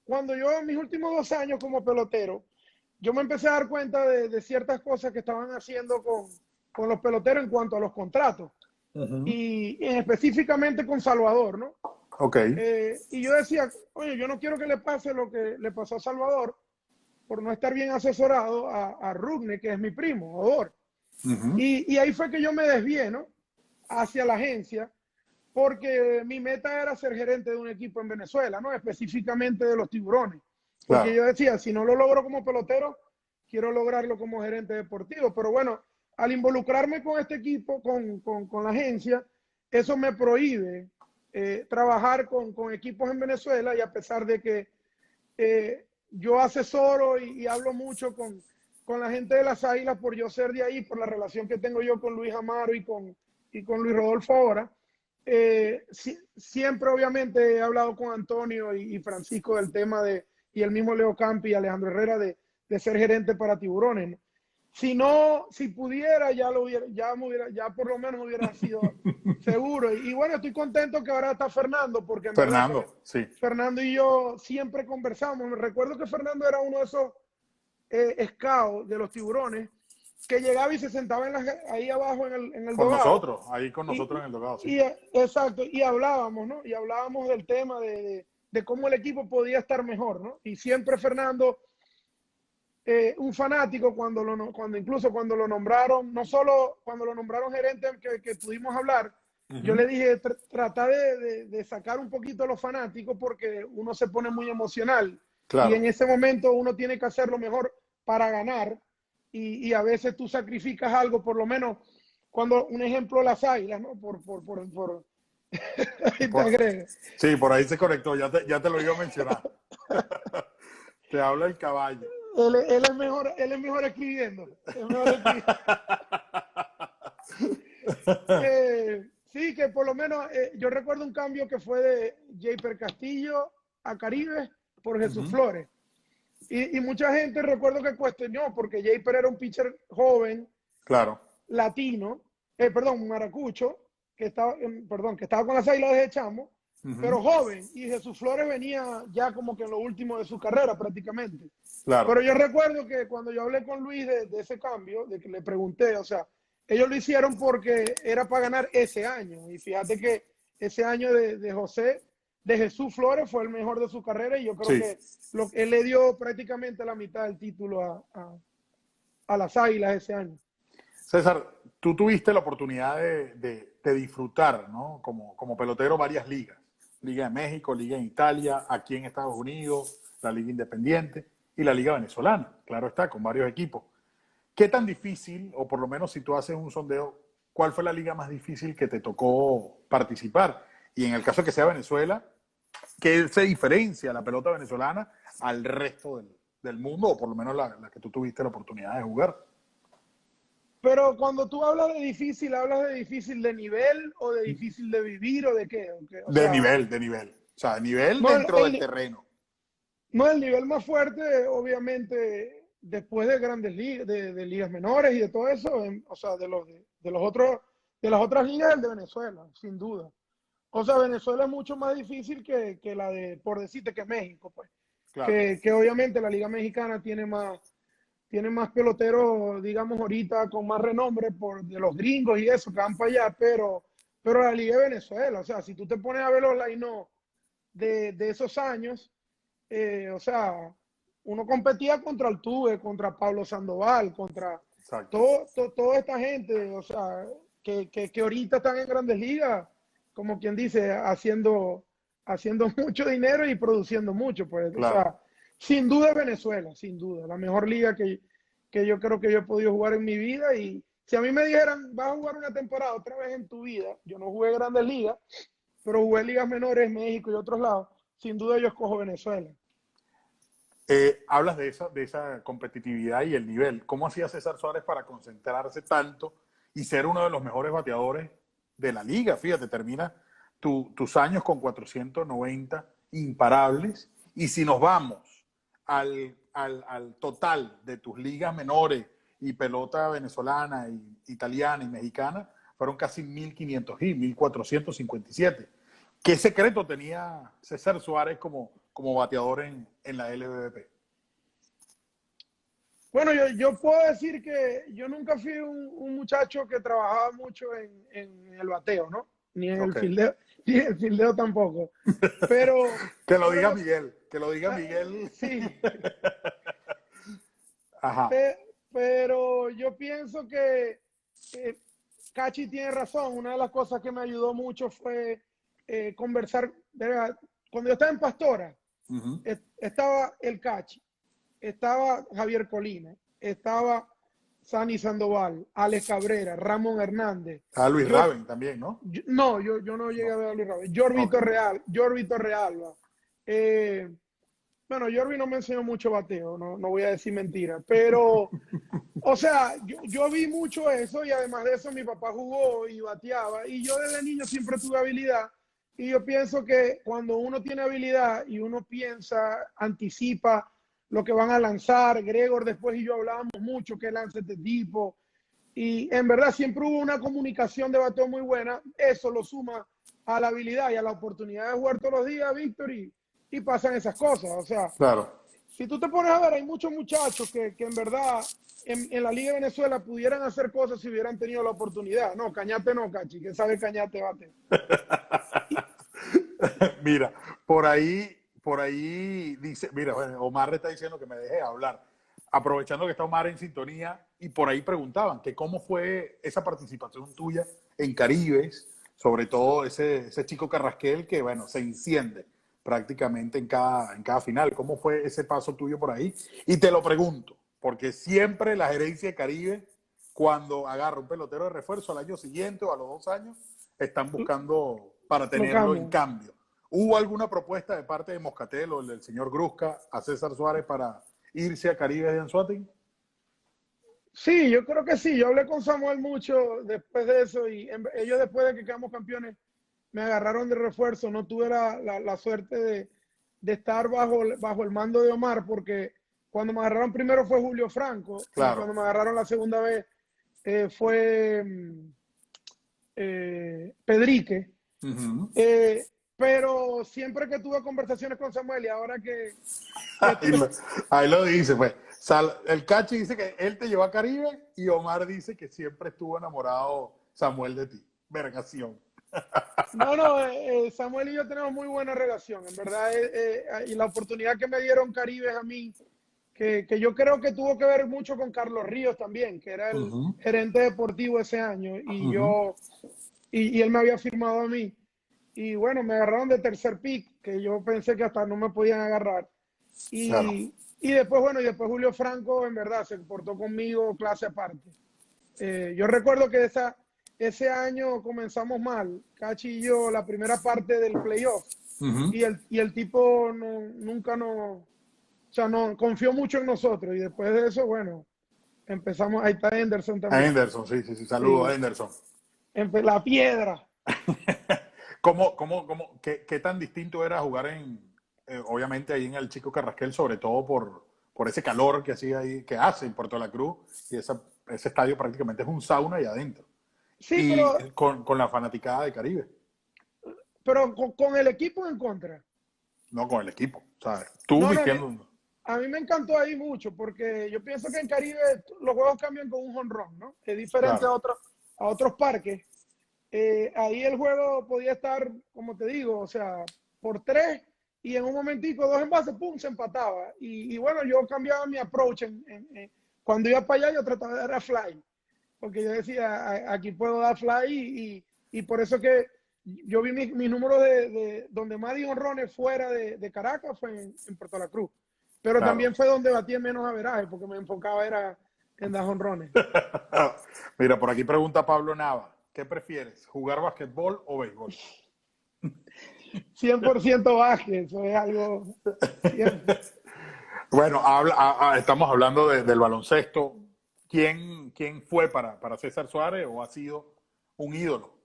Cuando yo en mis últimos 2 años como pelotero, yo me empecé a dar cuenta de ciertas cosas que estaban haciendo con los peloteros en cuanto a los contratos Uh-huh. y específicamente con Salvador, ¿no? Ok, Y yo decía, oye, yo no quiero que le pase lo que le pasó a Salvador por no estar bien asesorado a Rugne, que es mi primo, Odor. uh-huh. Y ahí fue que yo me desvié, ¿no? Hacia la agencia, porque mi meta era ser gerente de un equipo en Venezuela, ¿no? Específicamente de los Tiburones. Porque Claro. yo decía, si no lo logro como pelotero, quiero lograrlo como gerente deportivo. Pero bueno, al involucrarme con este equipo, con la agencia, eso me prohíbe trabajar con equipos en Venezuela, y a pesar de que yo asesoro y hablo mucho con la gente de las Águilas por yo ser de ahí, por la relación que tengo yo con Luis Amaro y con Luis Rodolfo ahora. Siempre obviamente he hablado con Antonio y Francisco del tema y el mismo Leo Campi y Alejandro Herrera de ser gerente para Tiburones, ¿no? Si no, si pudiera, ya por lo menos hubiera sido seguro. Y bueno, estoy contento que ahora está Fernando, porque en verdad Fernando, sí. Fernando y yo siempre conversamos. Me recuerdo que Fernando era uno de esos scouts de los Tiburones que llegaba y se sentaba ahí abajo en el Con dogado. nosotros, ahí con nosotros Y, en el dogado, sí. exacto, y hablábamos, ¿no? Y hablábamos del tema de cómo el equipo podía estar mejor, ¿no? Y siempre Fernando, un fanático, incluso cuando lo nombraron, no solo cuando lo nombraron gerente, que pudimos hablar, yo Uh-huh. le dije, trata de sacar un poquito a los fanáticos porque uno se pone muy emocional y Claro. en ese momento uno tiene que hacer lo mejor para ganar, y a veces tú sacrificas algo, por lo menos cuando, un ejemplo, las Águilas, ¿no? Ahí te Por, agrego. sí, por ahí se conectó, ya te lo iba a mencionar. Te habla el caballo. Él es mejor escribiendo. Es mejor escribiendo. Sí, que por lo menos yo recuerdo un cambio que fue de Japer Castillo a Caribe por Jesús Uh-huh. Flores. Y mucha gente recuerdo que cuestionó porque Japer era un pitcher joven, Claro, latino, perdón, maracucho, que estaba con las Águilas de chamo, uh-huh. pero joven. Y Jesús Flores venía ya como que en lo último de su carrera prácticamente. Claro. Pero yo recuerdo que cuando yo hablé con Luis de ese cambio, de que le pregunté, o sea, ellos lo hicieron porque era para ganar ese año. Y fíjate que ese año de Jesús Flores fue el mejor de su carrera, y yo creo Sí. que él le dio prácticamente la mitad del título a las Águilas ese año. César, tú tuviste la oportunidad de disfrutar, ¿no? Como pelotero, varias ligas. Liga de México, Liga en Italia, aquí en Estados Unidos, la Liga Independiente y la Liga Venezolana, claro está, con varios equipos. ¿Qué tan difícil, o por lo menos si tú haces un sondeo, cuál fue la liga más difícil que te tocó participar? Y en el caso que sea Venezuela, ¿qué se diferencia la pelota venezolana al resto del mundo, o por lo menos la que tú tuviste la oportunidad de jugar? Pero cuando tú hablas ¿hablas de difícil de nivel o de difícil de vivir o de qué? O De sea, nivel, de nivel. O sea, de nivel no, dentro del terreno. no, el nivel más fuerte, obviamente, después de grandes ligas, de ligas menores y de todo eso, o sea, de las otras ligas, el de Venezuela, sin duda. O sea, Venezuela es mucho más difícil que la por decirte, que México, pues. Claro. Que obviamente la Liga Mexicana tiene más peloteros, digamos, ahorita con más renombre de los gringos y eso, que van para allá, pero la Liga de Venezuela, o sea, si tú te pones a ver los line de esos años, o sea, uno competía contra Altuve, contra Pablo Sandoval, contra Exacto. toda esta gente, o sea, que ahorita están en Grandes Ligas, como quien dice, haciendo mucho dinero y produciendo mucho, pues, o Claro. sea, sin duda Venezuela, sin duda, la mejor liga que yo creo que yo he podido jugar en mi vida. Y si a mí me dijeran, vas a jugar una temporada otra vez en tu vida, yo no jugué Grandes Ligas, pero jugué ligas menores en México y otros lados, sin duda yo escojo Venezuela. Hablas de esa competitividad y el nivel. ¿Cómo hacía César Suárez para concentrarse tanto y ser uno de los mejores bateadores de la liga? Fíjate, termina tus años con 490 imparables. Y si nos vamos al total de tus ligas menores y pelota venezolana, y italiana y mexicana, fueron casi 1.500 y 1.457. ¿Qué secreto tenía César Suárez como bateador en la LVP? Bueno, yo puedo decir que yo nunca fui un muchacho que trabajaba mucho en el bateo, ¿no? Ni en el Ok. fildeo, ni en el fildeo tampoco. Pero, Que lo pero diga yo, Miguel, que lo diga Miguel. sí, Ajá. pero yo pienso que eh, Cachi tiene razón. Una de las cosas que me ayudó mucho fue conversar. ¿Verdad? Cuando yo estaba en Pastora, Uh-huh. estaba el Cachi, estaba Javier Colina, estaba Sani Sandoval, Alex Cabrera, Ramón Hernández. A Luis Yo, Raven también, ¿no? no, yo no llegué a No. ver a Luis Ravel. Ok. Jorvi Torrealba. Eh, bueno, Jorvi no me enseñó mucho bateo, no voy a decir mentira, pero, o sea, yo vi mucho eso y además de eso mi papá jugó y bateaba y yo desde niño siempre tuve habilidad y yo pienso que cuando uno tiene habilidad y uno piensa, anticipa lo que van a lanzar, Gregor después y yo hablábamos mucho que lance este tipo y en verdad siempre hubo una comunicación de bateo muy buena, eso lo suma a la habilidad y a la oportunidad de jugar todos los días, Víctor, y pasan esas cosas, o sea, Claro. si tú te pones a ver, hay muchos muchachos que en verdad en la Liga de Venezuela pudieran hacer cosas si hubieran tenido la oportunidad. No, Cañate no, Cachi, que sabe Cañate bate. Y, Mira, por ahí dice, mira, bueno, Omar le está diciendo que me deje hablar. Aprovechando que está Omar en sintonía, y por ahí preguntaban que cómo fue esa participación tuya en Caribes, sobre todo ese chico Carrasquel que, bueno, se enciende prácticamente en cada final. ¿Cómo fue ese paso tuyo por ahí? Y te lo pregunto, porque siempre la gerencia de Caribe, cuando agarra un pelotero de refuerzo al año siguiente o a los 2 años, están buscando para lo tenerlo en cambian. cambio. ¿Hubo alguna propuesta de parte de Moscatel o del señor Grusca a César Suárez para irse a Caribe de Anzuategui? Sí, yo creo que sí. Yo hablé con Samuel mucho después de eso y ellos después de que quedamos campeones me agarraron de refuerzo. No tuve la suerte de estar bajo el mando de Omar porque cuando me agarraron primero fue Julio Franco y Claro. cuando me agarraron la segunda vez fue Pedrique. Uh-huh. Pero siempre que tuve conversaciones con Samuel y ahora que Ahí, tuve, ahí lo dice, pues. El Cachi dice que él te llevó a Caribe y Omar dice que siempre estuvo enamorado Samuel de ti. Vergación. no, Samuel y yo tenemos muy buena relación, en verdad, y la oportunidad que me dieron Caribe a mí, que yo creo que tuvo que ver mucho con Carlos Ríos también, que era el Uh-huh. gerente deportivo ese año, Uh-huh. y él me había firmado a mí. Y bueno, me agarraron de tercer pick, que yo pensé que hasta no me podían agarrar. Claro. Y después, bueno, y después Julio Franco, en verdad, se portó conmigo clase aparte. Yo recuerdo que ese año comenzamos mal, Cachi y yo, la primera parte del playoff, Uh-huh. y el tipo nunca o sea, no, confió mucho en nosotros, y después de eso, bueno, empezamos, ahí está Henderson A también, Henderson, sí, sí, sí. Saludos a sí, Henderson. la piedra. ¿Qué tan distinto era jugar obviamente ahí en el Chico Carrasquel, sobre todo por ese calor que hacía ahí, que hace en Puerto La Cruz, y ese estadio prácticamente es un sauna ahí adentro, Sí, y con la fanaticada de Caribe, pero con el equipo en contra. no con el equipo, ¿sabes? Tú No, vistiendo. a mí me encantó ahí mucho, porque yo pienso que en Caribe los juegos cambian con un jonrón, ¿no? Es diferente Claro. a otros parques. Ahí el juego podía estar, como te digo, o sea, por 3 y en un momentico, dos envases, pum, se empataba. Y bueno, yo cambiaba mi approach. Cuando iba para allá, yo trataba de dar fly, porque yo decía, aquí puedo dar fly, y por eso que yo vi mi número de donde más di honrones fuera de Caracas fue en Puerto La Cruz. Pero Claro. también fue donde batí en menos averaje, porque me enfocaba era en dar honrones. Mira, por aquí pregunta Pablo Nava, ¿qué prefieres, jugar basquetbol o béisbol? 100% baje, eso es algo siempre. Bueno, estamos hablando del baloncesto. ¿Quién fue para César Suárez o ha sido un ídolo?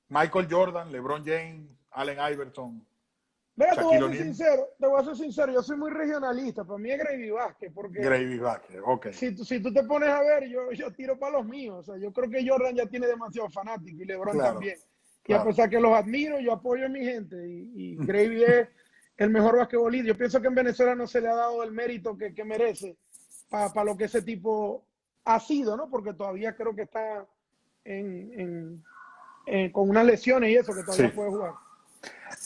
Michael Jordan, LeBron James, Allen Iverson, Mira, Shaquille O'Neal, te voy a ser sincero, yo soy muy regionalista, para mí es Gravy Vázquez, porque Gravy Vázquez. Ok, si tú te pones a ver, yo tiro para los míos, o sea, yo creo que Jordan ya tiene demasiado fanático y LeBron claro, también. Y a claro. pesar que los admiro, yo apoyo a mi gente, y Gravy es el mejor basquetbolista. Yo pienso que en Venezuela no se le ha dado el mérito que merece para lo que ese tipo ha sido, ¿no? Porque todavía creo que está con unas lesiones y eso, que todavía Sí. puede jugar.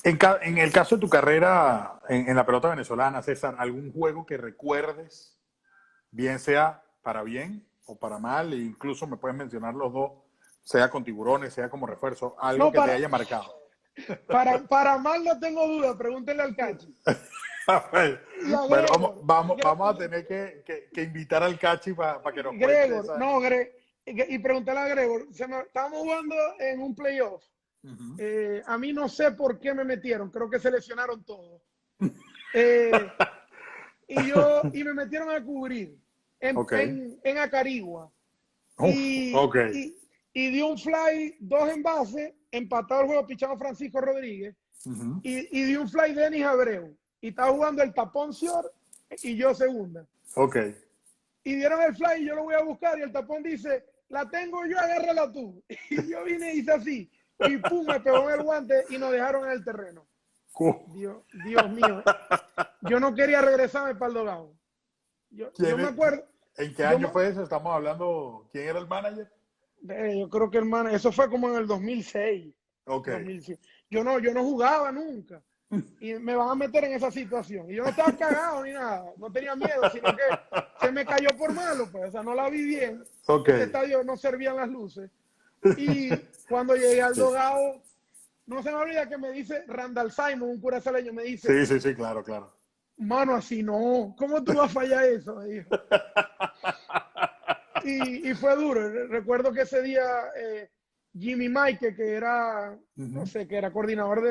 En el caso de tu carrera en la pelota venezolana, César, ¿algún juego que recuerdes, bien sea para bien o para mal, e incluso me puedes mencionar los dos, sea con tiburones, sea como refuerzo, algo No, que te haya marcado? para mal no tengo duda, pregúntenle al Cachi. Y a Bueno, Gregor. vamos a tener que invitar al Cachi para que nos cuente Gregor, esa. no, y preguntarle a Gregor. Estábamos jugando en un playoff. Uh-huh. A mí no sé por qué me metieron, creo que se lesionaron todos. Eh, y me metieron a cubrir Ok. en Acarigua. Ok. Y dio un fly, dos envases, empatado el juego, pichado Francisco Rodríguez. Uh-huh. Y dio un fly Denis Abreu. Y estaba jugando el tapón Sior y yo segunda. Ok. Y dieron el fly y yo lo voy a buscar y el tapón dice, la tengo yo, agárrala tú. Y yo vine y hice así. Y pum, me pegó en el guante y nos dejaron en el terreno. Dios mío. Yo no quería regresarme para el dogado. Yo me acuerdo. ¿En qué año fue eso? Estamos hablando, ¿quién era el manager? Yo creo que eso fue como en el 2006. Ok. 2006. Yo no jugaba nunca. Y me van a meter en esa situación. Y yo no estaba cagado ni nada. No tenía miedo, sino que se me cayó por malo. Pues. O sea, no la vi bien. Ok. Ese estadio no servían las luces. Y cuando llegué al dogado, no se me olvida que me dice Randall Simon, un curazaleño, me dice, Sí, claro. mano, así no. ¿Cómo tú vas a fallar eso? Me dijo. Y fue duro. Recuerdo que ese día Jimmy Mike, que era, no sé, que era coordinador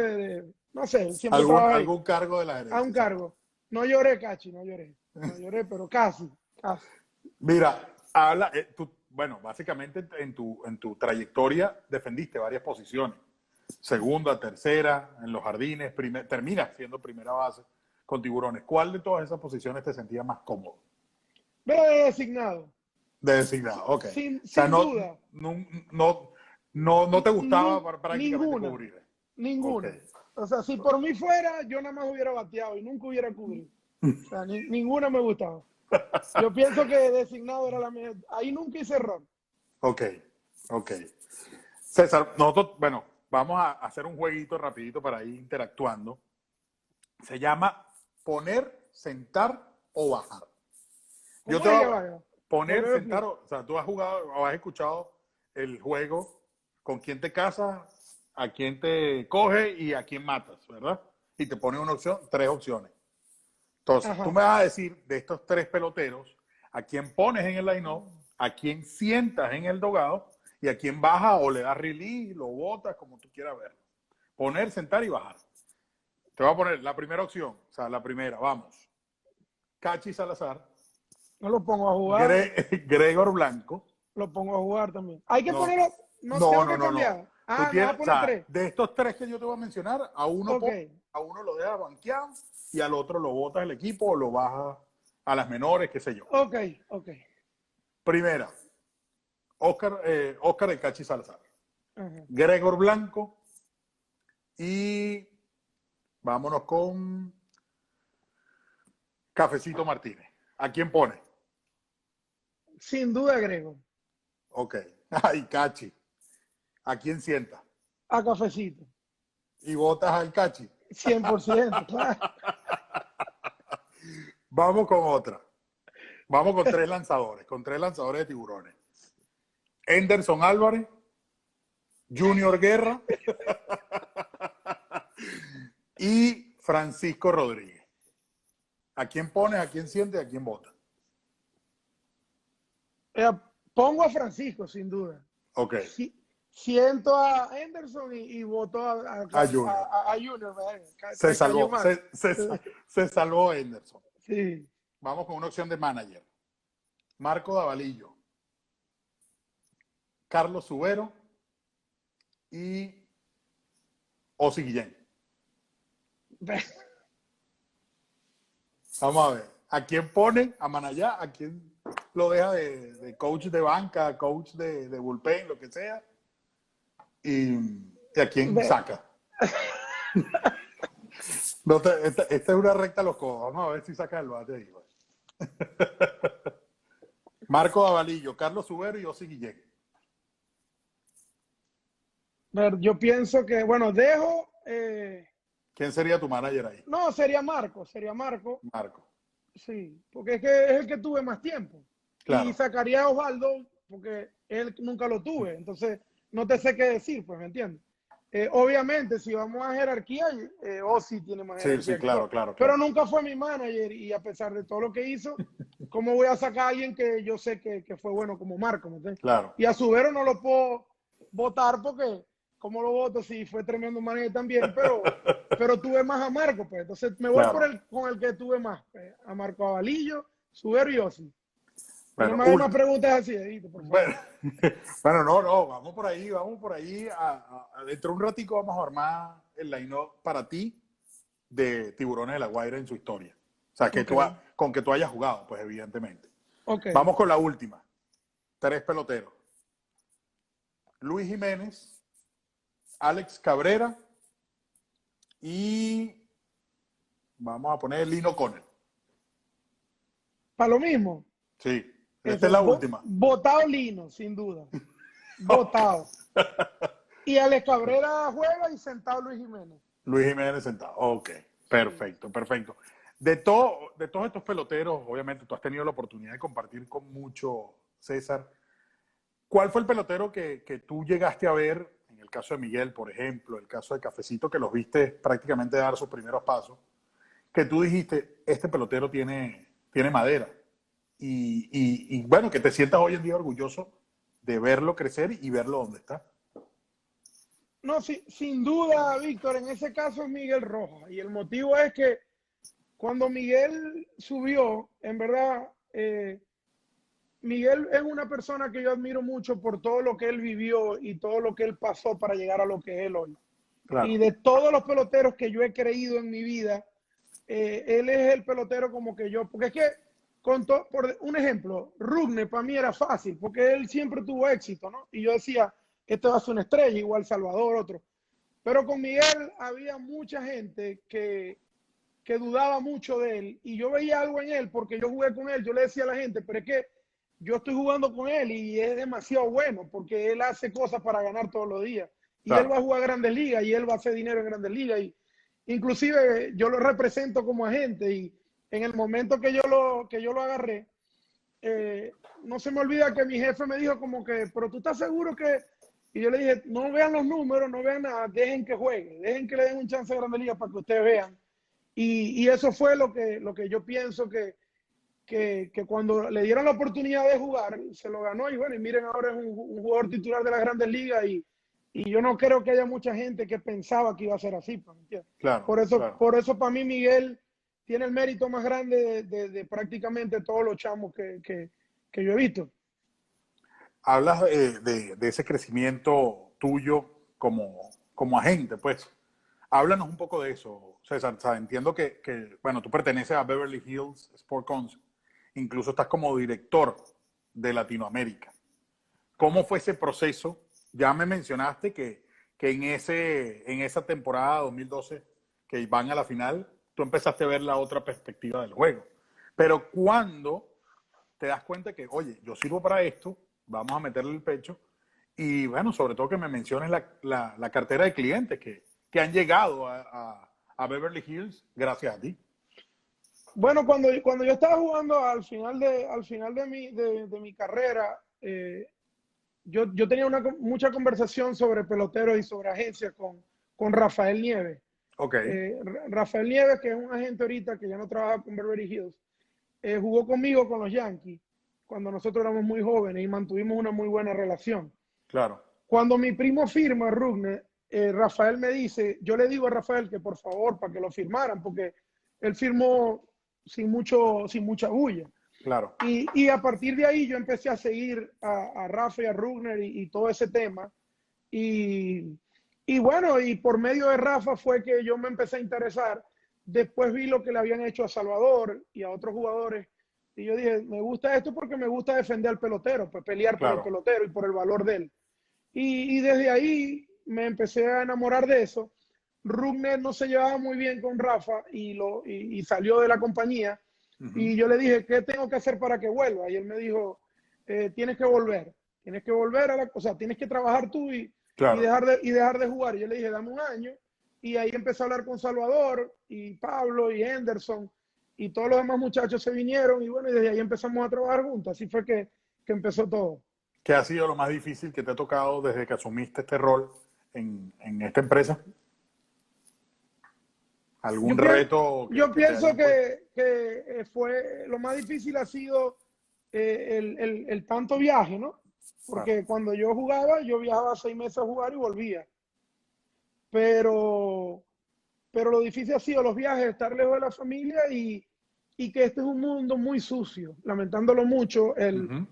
no sé, siempre trabajaba ahí. ¿Algún cargo de la gerencia? A un cargo. No lloré, Cachi, no lloré, pero casi. Mira, bueno, básicamente en tu trayectoria defendiste varias posiciones. Segunda, tercera, en los jardines, terminas siendo primera base con Tiburones. ¿Cuál de todas esas posiciones te sentías más cómodo? Pero de designado. De designado, ok. Sin duda. No te gustaba prácticamente cubrir. Ninguna. Okay. O sea, si por mí fuera, yo nada más hubiera bateado y nunca hubiera cubrido. O sea, ninguna me gustaba. Yo pienso que designado era la mejor. Ahí nunca hice error. Ok. César, nosotros, bueno, vamos a hacer un jueguito rapidito para ir interactuando. Se llama poner, sentar o bajar. Yo te voy a poner, sentar, o sea, tú has jugado o has escuchado el juego con quién te casas, a quién te coge y a quién matas, ¿verdad? Y te pone una opción, tres opciones. Entonces, tú me vas a decir de estos tres peloteros, a quién pones en el line-up, a quién sientas en el dogado y a quién baja o le das release, lo botas, como tú quieras verlo. Poner, sentar y bajar. Te voy a poner la primera opción, o sea, la primera, vamos. Cachi Salazar. No lo pongo a jugar. Gregor Blanco. Lo pongo a jugar también. Hay que ponerlo. No. Tú tienes, no, poner tres. De estos tres que yo te voy a mencionar, a uno lo dejas banqueado y al otro lo botas el equipo o lo bajas a las menores, qué sé yo. Ok. Primera, Oscar el Cachi Salazar. Uh-huh. Gregor Blanco y vámonos con Cafecito Martínez. ¿A quién pone? Sin duda, Gregor. Ok. Ay, Cachi. ¿A quién sienta? A Cafecito. ¿Y votas al Cachi? 100%, claro. Vamos con otra. Vamos con tres lanzadores de tiburones. Henderson Álvarez, Junior Guerra y Francisco Rodríguez. ¿A quién pones, a quién sientes, a quién votas? Pongo a Francisco, sin duda. Ok. Siento a Henderson y voto a Junior. A Junior. Se salvó Henderson. Sí. Vamos con una opción de manager. Marco Davalillo, Carlos Subero y Ozzy Guillén. Vamos a ver. ¿A quién pone a Manayá? ¿A quién lo deja de coach de banca, coach de bullpen, lo que sea? ¿Y a quién saca? No esta es una recta a los codos. Vamos a ver si saca el bate ahí. Marco Davalillo, Carlos Subero y Ozzy Guillén. Yo pienso que, bueno, dejo... ¿Quién sería tu manager ahí? No, sería Marco. Marco. Sí, porque es que es el que tuve más tiempo. Claro. Y sacaría a Osvaldo porque él nunca lo tuve. Entonces, no te sé qué decir, pues, ¿me entiendes? Obviamente, si vamos a jerarquía, Ozzy tiene más jerarquía. Sí, claro. Pero nunca fue mi manager y a pesar de todo lo que hizo, ¿cómo voy a sacar a alguien que yo sé que fue bueno como Marco? ¿me entiendes? Claro. Y a Subero no lo puedo votar porque, ¿cómo lo voto? Sí, fue tremendo manager también, pero tuve más a Marco, pues. Entonces me voy con el que tuve más, pues, a Marco Avalillo, Subero y Ozzy. Bueno, no me hagas más preguntas así, Edito, por favor. Bueno, no, vamos por ahí. Dentro de un ratico vamos a armar el line-up para ti de Tiburones de La Guaira en su historia. O sea, con que tú hayas jugado, pues evidentemente. Okay. Vamos con la última. 3 peloteros. Luis Jiménez, Alex Cabrera y vamos a poner Lino Connell. ¿Para lo mismo? Sí. Esta es la última. Votado Lino, sin duda. Votado. Y Alex Cabrera juega y sentado Luis Jiménez. Luis Jiménez sentado. Ok. Perfecto. De todos estos peloteros, obviamente tú has tenido la oportunidad de compartir con mucho, César. ¿Cuál fue el pelotero que tú llegaste a ver, en el caso de Miguel, por ejemplo, el caso de Cafecito, que los viste prácticamente dar sus primeros pasos, que tú dijiste, este pelotero tiene madera? Y bueno, que te sientas hoy en día orgulloso de verlo crecer y verlo donde está. No, sin duda, Víctor, en ese caso es Miguel Rojas. Y el motivo es que cuando Miguel subió, en verdad, Miguel es una persona que yo admiro mucho por todo lo que él vivió y todo lo que él pasó para llegar a lo que es él hoy. Claro. Y de todos los peloteros que yo he creído en mi vida, él es el pelotero como que yo, porque es que, por un ejemplo, Rugner para mí era fácil, porque él siempre tuvo éxito, ¿no? Y yo decía, este va a ser una estrella, igual Salvador, otro. Pero con Miguel había mucha gente que dudaba mucho de él, y yo veía algo en él, porque yo jugué con él, yo le decía a la gente, pero es que yo estoy jugando con él y es demasiado bueno, porque él hace cosas para ganar todos los días. Y claro, él va a jugar a Grandes Ligas y él va a hacer dinero en Grandes Ligas. Y inclusive yo lo represento como agente y en el momento que yo lo agarré, no se me olvida que mi jefe me dijo como que, pero tú estás seguro que... Y yo le dije, no vean los números, no vean nada, dejen que juegue, dejen que le den un chance a Grandes Ligas para que ustedes vean. Y eso fue lo que yo pienso que cuando le dieron la oportunidad de jugar, se lo ganó. Y bueno, y miren, ahora es un jugador titular de las Grandes Ligas y yo no creo que haya mucha gente que pensaba que iba a ser así, ¿me entiendes? Claro, por eso para mí Miguel tiene el mérito más grande de prácticamente todos los chamos que yo he visto. Hablas de ese crecimiento tuyo como agente, pues. Háblanos un poco de eso, César. O sea, entiendo que, bueno, tú perteneces a Beverly Hills Sport Council. Incluso estás como director de Latinoamérica. ¿Cómo fue ese proceso? Ya me mencionaste que en esa temporada 2012 que van a la final, tú empezaste a ver la otra perspectiva del juego. Pero ¿cuándo te das cuenta que, oye, yo sirvo para esto, vamos a meterle el pecho? Y bueno, sobre todo que me menciones la cartera de clientes que han llegado a a Beverly Hills gracias a ti. Bueno, cuando yo estaba jugando al final de mi carrera, yo tenía mucha conversación sobre peloteros y sobre agencias con Rafael Nieves. Ok, Rafael Nieves, que es un agente ahorita que ya no trabaja con Beverly Hills, jugó conmigo con los Yankees cuando nosotros éramos muy jóvenes y mantuvimos una muy buena relación. claro, Cuando mi primo firma, Rugner, Rafael me dice, yo le digo a Rafael que por favor, para que lo firmaran, porque él firmó sin mucha bulla. claro. Y a partir de ahí yo empecé a seguir a Rafa y a Rugner y todo ese tema. Y bueno, y por medio de Rafa fue que yo me empecé a interesar. Después vi lo que le habían hecho a Salvador y a otros jugadores. Y yo dije, me gusta esto porque me gusta defender al pelotero, pues pelear por el Claro, pelotero y por el valor de él. Y desde ahí me empecé a enamorar de eso. Rugner no se llevaba muy bien con Rafa y salió de la compañía. Y yo le dije, ¿qué tengo que hacer para que vuelva? Y él me dijo, tienes que volver. Tienes que volver o sea, tienes que trabajar tú claro. dejar de jugar. Y yo le dije, dame un año. Y ahí empecé a hablar con Salvador y Pablo y Henderson y todos los demás muchachos se vinieron y bueno, y desde ahí empezamos a trabajar juntos. Así fue que empezó todo. ¿Qué ha sido lo más difícil que te ha tocado desde que asumiste este rol en esta empresa? Yo, ¿Algún pienso, reto yo que te pienso hayan puesto? que fue lo más difícil ha sido el tanto viaje, ¿no? Claro, Porque cuando yo jugaba, yo viajaba 6 meses a jugar y volvía. Pero, pero lo difícil ha sido los viajes, estar lejos de la familia y que este es un mundo muy sucio, lamentándolo mucho. ujú,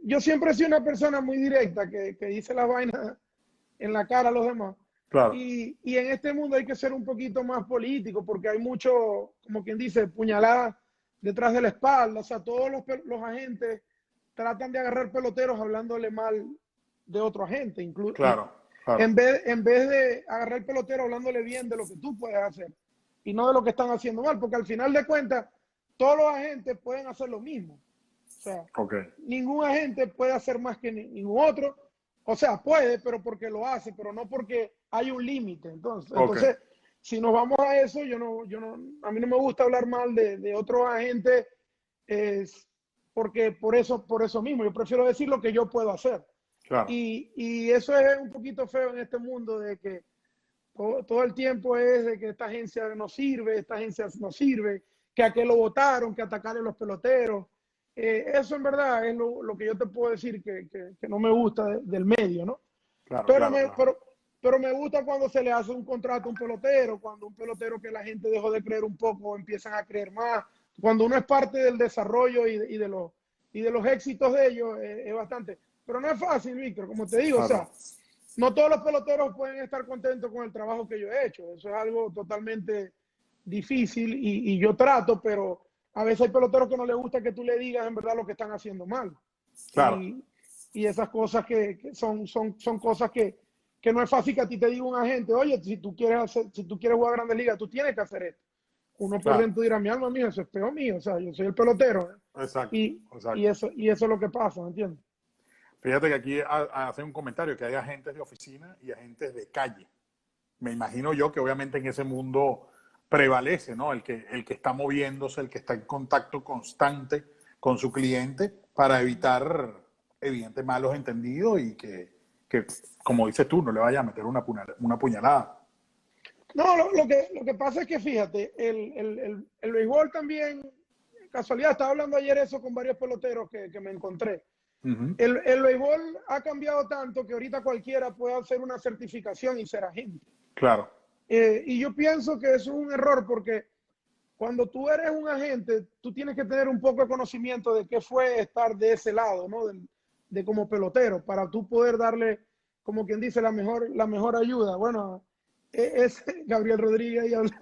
Yo siempre he sido una persona muy directa que dice las vainas en la cara a los demás. claro, Y en este mundo hay que ser un poquito más político porque hay mucho, como quien dice, puñaladas detrás de la espalda. O sea, todos los agentes tratan de agarrar peloteros hablándole mal de otro agente. claro, claro, En vez de agarrar el pelotero hablándole bien de lo que tú puedes hacer y no de lo que están haciendo mal. Porque al final de cuentas, todos los agentes pueden hacer lo mismo. O sea, ok, ningún agente puede hacer más que ningún otro. O sea, puede, pero porque lo hace, pero no porque hay un límite. ok, Entonces, si nos vamos a eso, a mí no me gusta hablar mal de otros agentes, porque por eso mismo, yo prefiero decir lo que yo puedo hacer. claro, Y eso es un poquito feo en este mundo de que todo el tiempo es de que esta agencia no sirve, esta agencia no sirve, que a qué lo votaron, que atacarle a los peloteros. Eso en verdad es lo que yo te puedo decir que no me gusta del medio, ¿no? claro, Pero claro, me, claro, pero, pero me gusta cuando se le hace un contrato a un pelotero, cuando un pelotero que la gente dejó de creer un poco, empiezan a creer más. Cuando uno es parte del desarrollo y de los éxitos de ellos, es bastante. Pero no es fácil, Víctor, como te digo, o claro, sea, no todos los peloteros pueden estar contentos con el trabajo que yo he hecho. Eso es algo totalmente difícil y yo trato, pero a veces hay peloteros que no les gusta que tú le digas en verdad lo que están haciendo mal. claro, Y, y esas cosas que son cosas que no es fácil que a ti te diga un agente, oye, si tú quieres jugar a Grandes Ligas, tú tienes que hacer esto. Uno por claro, dentro dirá, mi alma mía, eso es peor mío, o sea, yo soy el pelotero, ¿eh? exacto, Y, y, exacto. eso, y eso es lo que pasa, ¿me entiendes? Fíjate que aquí hace un comentario que hay agentes de oficina y agentes de calle. Me imagino yo que obviamente en ese mundo prevalece, ¿no? El que está moviéndose, el que está en contacto constante con su cliente para evitar, evidentes malos entendidos y que, como dices tú, no le vaya a meter una puñalada. No, lo que pasa es que fíjate, el béisbol también, casualidad, estaba hablando ayer eso con varios peloteros que me encontré. Ujú, El béisbol ha cambiado tanto que ahorita cualquiera puede hacer una certificación y ser agente. claro, Y yo pienso que eso es un error porque cuando tú eres un agente, tú tienes que tener un poco de conocimiento de qué fue estar de ese lado, ¿no? De como pelotero, para tú poder darle, como quien dice, la mejor ayuda. Bueno, es Gabriel Rodríguez y habla.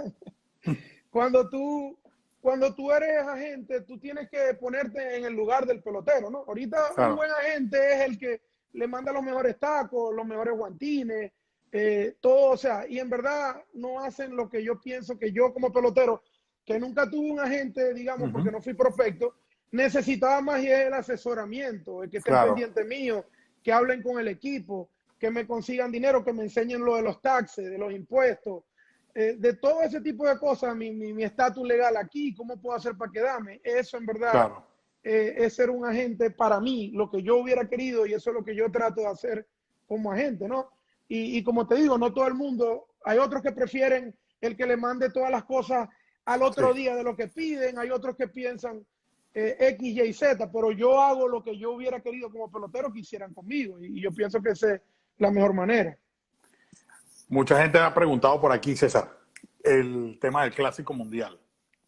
Cuando tú, cuando tú eres agente, tú tienes que ponerte en el lugar del pelotero, ¿no? Ahorita un claro. buen agente es el que le manda los mejores tacos, los mejores guantines, todo, o sea, y en verdad no hacen lo que yo pienso que yo como pelotero, que nunca tuve un agente, digamos, Ujú, porque no fui prospecto, necesitaba más y es el asesoramiento, el que estén claro, pendientes mío, que hablen con el equipo, que me consigan dinero, que me enseñen lo de los taxes, de los impuestos, de todo ese tipo de cosas, mi estatus legal aquí, cómo puedo hacer para quedarme, eso en verdad Claro, es ser un agente para mí, lo que yo hubiera querido y eso es lo que yo trato de hacer como agente, ¿no? Y como te digo, no todo el mundo, hay otros que prefieren el que le mande todas las cosas al otro sí. día de lo que piden, hay otros que piensan X, Y, Z, pero yo hago lo que yo hubiera querido como pelotero que hicieran conmigo y yo pienso que esa es la mejor manera. Mucha gente ha preguntado por aquí, César, el tema del Clásico Mundial.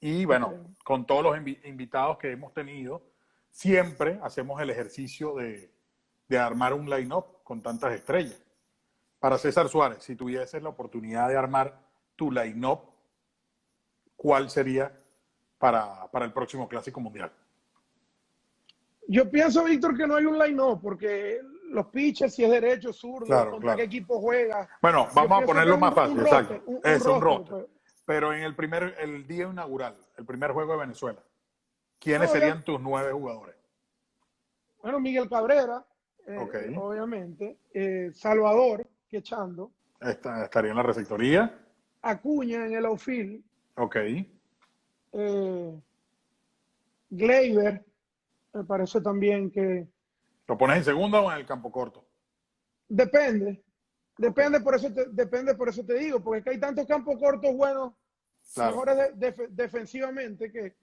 Y bueno, Okay. con todos los invitados que hemos tenido, siempre hacemos el ejercicio de armar un line-up con tantas estrellas. Para César Suárez, si tuvieses la oportunidad de armar tu line-up, ¿cuál sería para el próximo Clásico Mundial? Yo pienso, Víctor, que no hay un line-up, porque los pitchers, si es derecho, zurdo, Claro, contra qué claro. equipo juega. Bueno, Yo vamos a pienso que ponerlo es más un fácil, exacto. roster, un Es un roster. roster. Pues. Pero en el día inaugural, el primer juego de Venezuela, ¿quiénes No, ya, serían tus 9 jugadores? bueno, Miguel Cabrera, Ok. obviamente, Salvador, que echando, Estaría en la receptoría. Acuña en el outfield, Ok. eh, Gleyber, me parece también que ¿Lo pones en segunda o en el campo corto? depende, Ok. depende, por eso te digo, porque es que hay tantos campos cortos buenos, Claro. mejores defensivamente,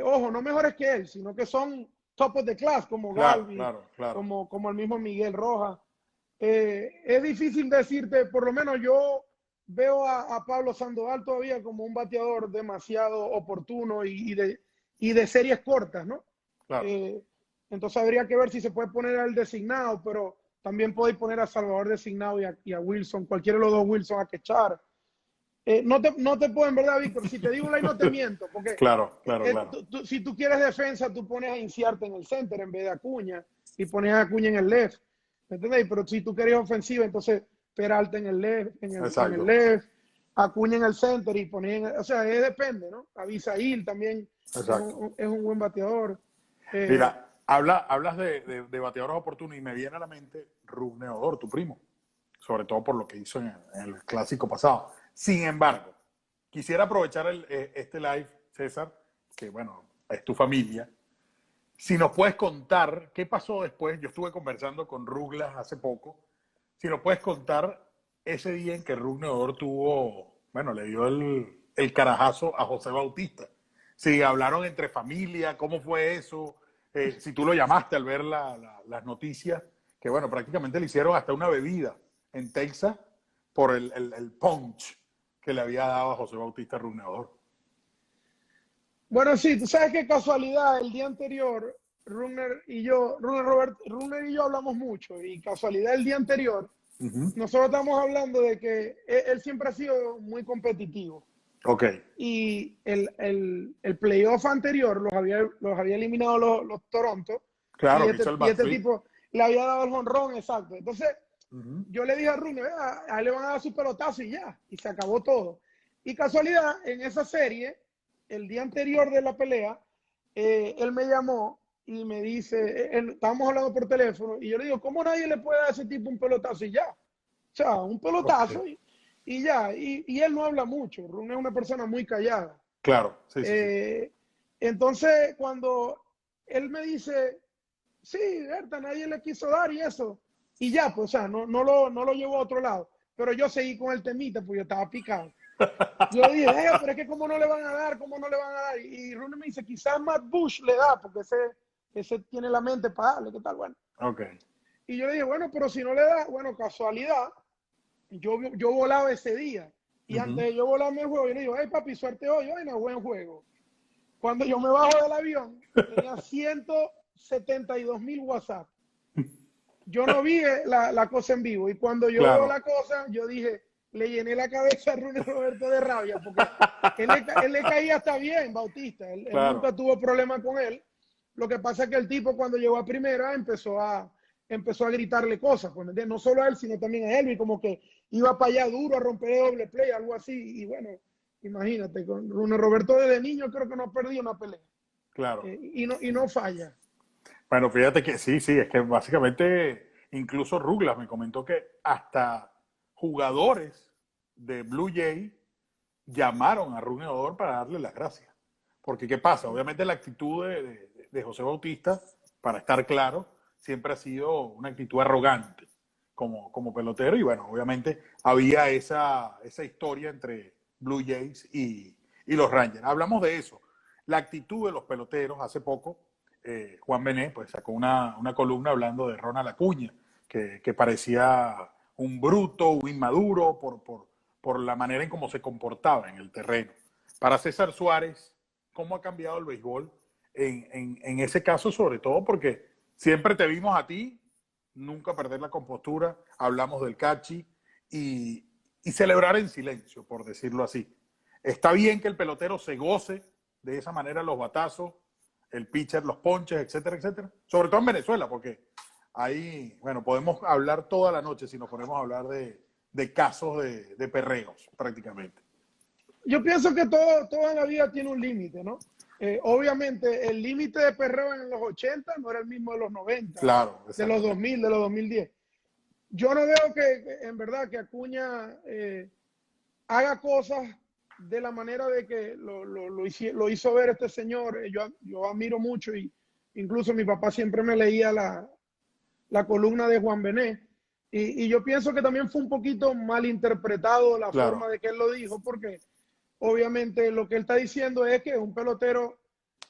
ojo, no mejores que él, sino que son top of the class, como Claro, Galvi, claro, claro. como el mismo Miguel Rojas. Es difícil decirte, por lo menos yo veo a Pablo Sandoval todavía como un bateador demasiado oportuno y de series cortas, ¿no? Claro. Eh, entonces habría que ver si se puede poner al designado, pero también podéis poner a Salvador designado y a Wilson, cualquiera de los dos Wilson a quechar. No te puedo, en verdad, Víctor, si te digo un line no te miento, porque Claro, claro, claro. si tú quieres defensa, tú pones a Inciarte en el center en vez de Acuña y pones a Acuña en el left, ¿me entendéis? Pero si tú quieres ofensiva, entonces Peralta en el left, en el Exacto. left, Acuña en el center y poner, o sea, depende, ¿no? Abisail también Exacto. es un buen bateador. Eh, Mira, hablas de bateadores oportunos y me viene a la mente Rougned Odor, tu primo, sobre todo por lo que hizo en el clásico pasado. Sin embargo, quisiera aprovechar este live, César, que bueno, es tu familia. Si nos puedes contar qué pasó después, yo estuve conversando con Ruglas hace poco, si nos puedes contar ese día en que Rougned Odor tuvo, bueno, le dio el carajazo a José Bautista. Si hablaron entre familia, cómo fue eso, si tú lo llamaste al ver las noticias, que bueno, prácticamente le hicieron hasta una bebida en Texas por el punch que le había dado a José Bautista Rougned Odor. bueno, sí, tú sabes qué casualidad, el día anterior, Runner y yo hablamos mucho y casualidad el día anterior, Uh-huh. nosotros estamos hablando de que él siempre ha sido muy competitivo Ok, y el playoff anterior los había eliminado los Toronto claro, que hizo el y este backflip. tipo le había dado el jonrón, exacto. Entonces Uh-huh. yo le dije a Runner, a él le van a dar su pelotazo y ya, y se acabó todo. Y casualidad, en esa serie, el día anterior de la pelea, él me llamó y me dice, estábamos hablando por teléfono, y yo le digo, ¿cómo nadie le puede dar a ese tipo un pelotazo y ya? O sea, un pelotazo Okay. y ya. Y él no habla mucho. Rune es una persona muy callada. Claro, sí, sí, sí. Entonces, cuando él me dice, sí, Berta, nadie le quiso dar y eso. Y ya, pues, o sea, no lo llevó a otro lado. Pero yo seguí con el temita, pues yo estaba picado. Yo dije, pero es que cómo no le van a dar, cómo no le van a dar. Y Rune me dice, quizás Matt Bush le da, porque ese tiene la mente para darle, ¿qué tal? Bueno. Ok, Y yo le dije, bueno, pero si no le da, bueno, casualidad, yo volaba ese día. Y uh-huh. antes de yo volarme el juego, yo le digo, hey papi, suerte hoy, no, buen juego. Cuando yo me bajo del avión, tenía 172,000 WhatsApp. Yo no vi la cosa en vivo. Y cuando yo veo Claro. la cosa, yo dije, le llené la cabeza a Rune Roberto de rabia, porque él le caía hasta bien, Bautista. Él Claro, nunca tuvo problema con él. Lo que pasa es que el tipo cuando llegó a primera empezó a gritarle cosas, pues, no solo a él, sino también a él, y como que iba para allá duro a romper el doble play, algo así. Y bueno, imagínate, con Rune Roberto desde niño creo que no ha perdido una pelea. claro. Y no falla. Bueno, fíjate que sí, sí, es que básicamente incluso Ruglas me comentó que hasta jugadores de Blue Jay llamaron a Rubén Odor para darle las gracias. Porque, ¿qué pasa? Obviamente la actitud de José Bautista, para estar claro, siempre ha sido una actitud arrogante como pelotero. Y bueno, obviamente había esa historia entre Blue Jays y los Rangers. Hablamos de eso. La actitud de los peloteros. Hace poco, Juan Bené pues, sacó una columna hablando de Ronald Acuña, que parecía un bruto, un inmaduro por la manera en cómo se comportaba en el terreno. Para César Suárez, ¿cómo ha cambiado el béisbol en ese caso? Sobre todo porque siempre te vimos a ti, nunca perder la compostura, hablamos del catchy y celebrar en silencio, por decirlo así. Está bien que el pelotero se goce de esa manera los batazos, el pitcher, los ponches, etcétera, etcétera. Sobre todo en Venezuela, porque ahí, bueno, podemos hablar toda la noche si nos ponemos a hablar de casos de perreos, prácticamente. Yo pienso que todo en la vida tiene un límite, ¿no? Obviamente, el límite de perreo en los 80 no era el mismo de los 90, claro, de los 2000, de los 2010. Yo no veo en verdad, que Acuña haga cosas de la manera de que lo hizo ver este señor. Yo admiro mucho, y incluso mi papá siempre me leía la columna de Juan Bené. Y yo pienso que también fue un poquito mal interpretado la forma de que él lo dijo, porque obviamente lo que él está diciendo es que un pelotero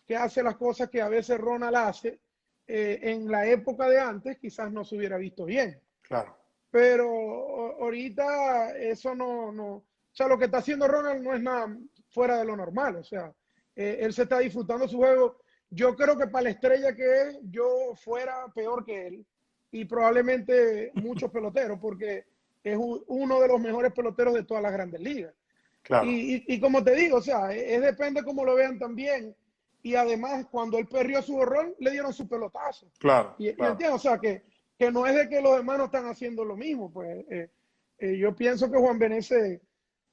que hace las cosas que a veces Ronald hace, en la época de antes quizás no se hubiera visto bien. Claro. Pero ahorita eso no, o sea, lo que está haciendo Ronald no es nada fuera de lo normal. O sea, él se está disfrutando su juego. Yo creo que para la estrella que es, yo fuera peor que él, y probablemente muchos peloteros, porque es uno de los mejores peloteros de todas las grandes ligas. Claro. Y como te digo, o sea, depende cómo lo vean también. Y además, cuando él perrió su horror, le dieron su pelotazo. Claro. Y entiendo, o sea, que no es de que los demás no están haciendo lo mismo. Pues yo pienso que Juan Bené se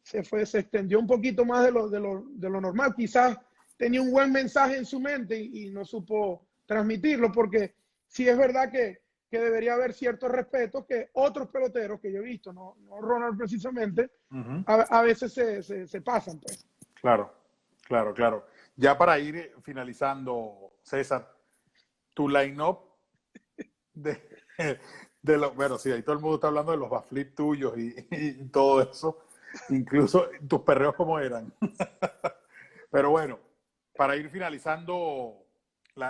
extendió un poquito más de lo normal. Quizás tenía un buen mensaje en su mente y no supo transmitirlo, porque sí es verdad que debería haber cierto respeto que otros peloteros que yo he visto, no Ronald precisamente, a veces se pasan. Pues. Claro. Ya para ir finalizando, César, tu line-up bueno, sí, ahí todo el mundo está hablando de los backflips tuyos y todo eso, incluso tus perreos como eran. Pero bueno, para ir finalizando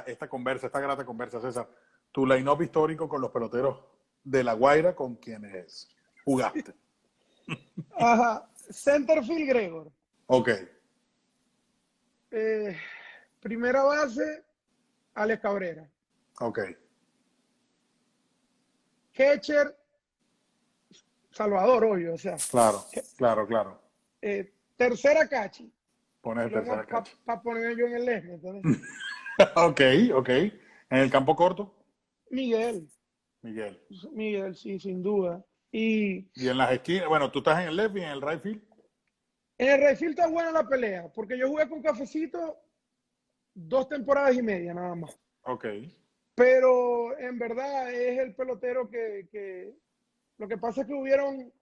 esta grata conversa, César, tu line-up histórico con los peloteros de La Guaira con quienes jugaste. Ajá, centerfield Gregor. Ok. Primera base, Alex Cabrera. Ok. Catcher, Salvador, obvio, o sea. Claro. Tercera Cachi. Pones tercera Cachi. Para poner yo en el left, ¿entendés? Ok. ¿En el campo corto? Miguel, sí, sin duda. Y en las esquinas, bueno, tú estás en el left y en el right field. En el right field está buena la pelea, porque yo jugué con Cafecito 2 temporadas y media nada más. Ok. Pero en verdad es el pelotero que lo que pasa es que hubieron,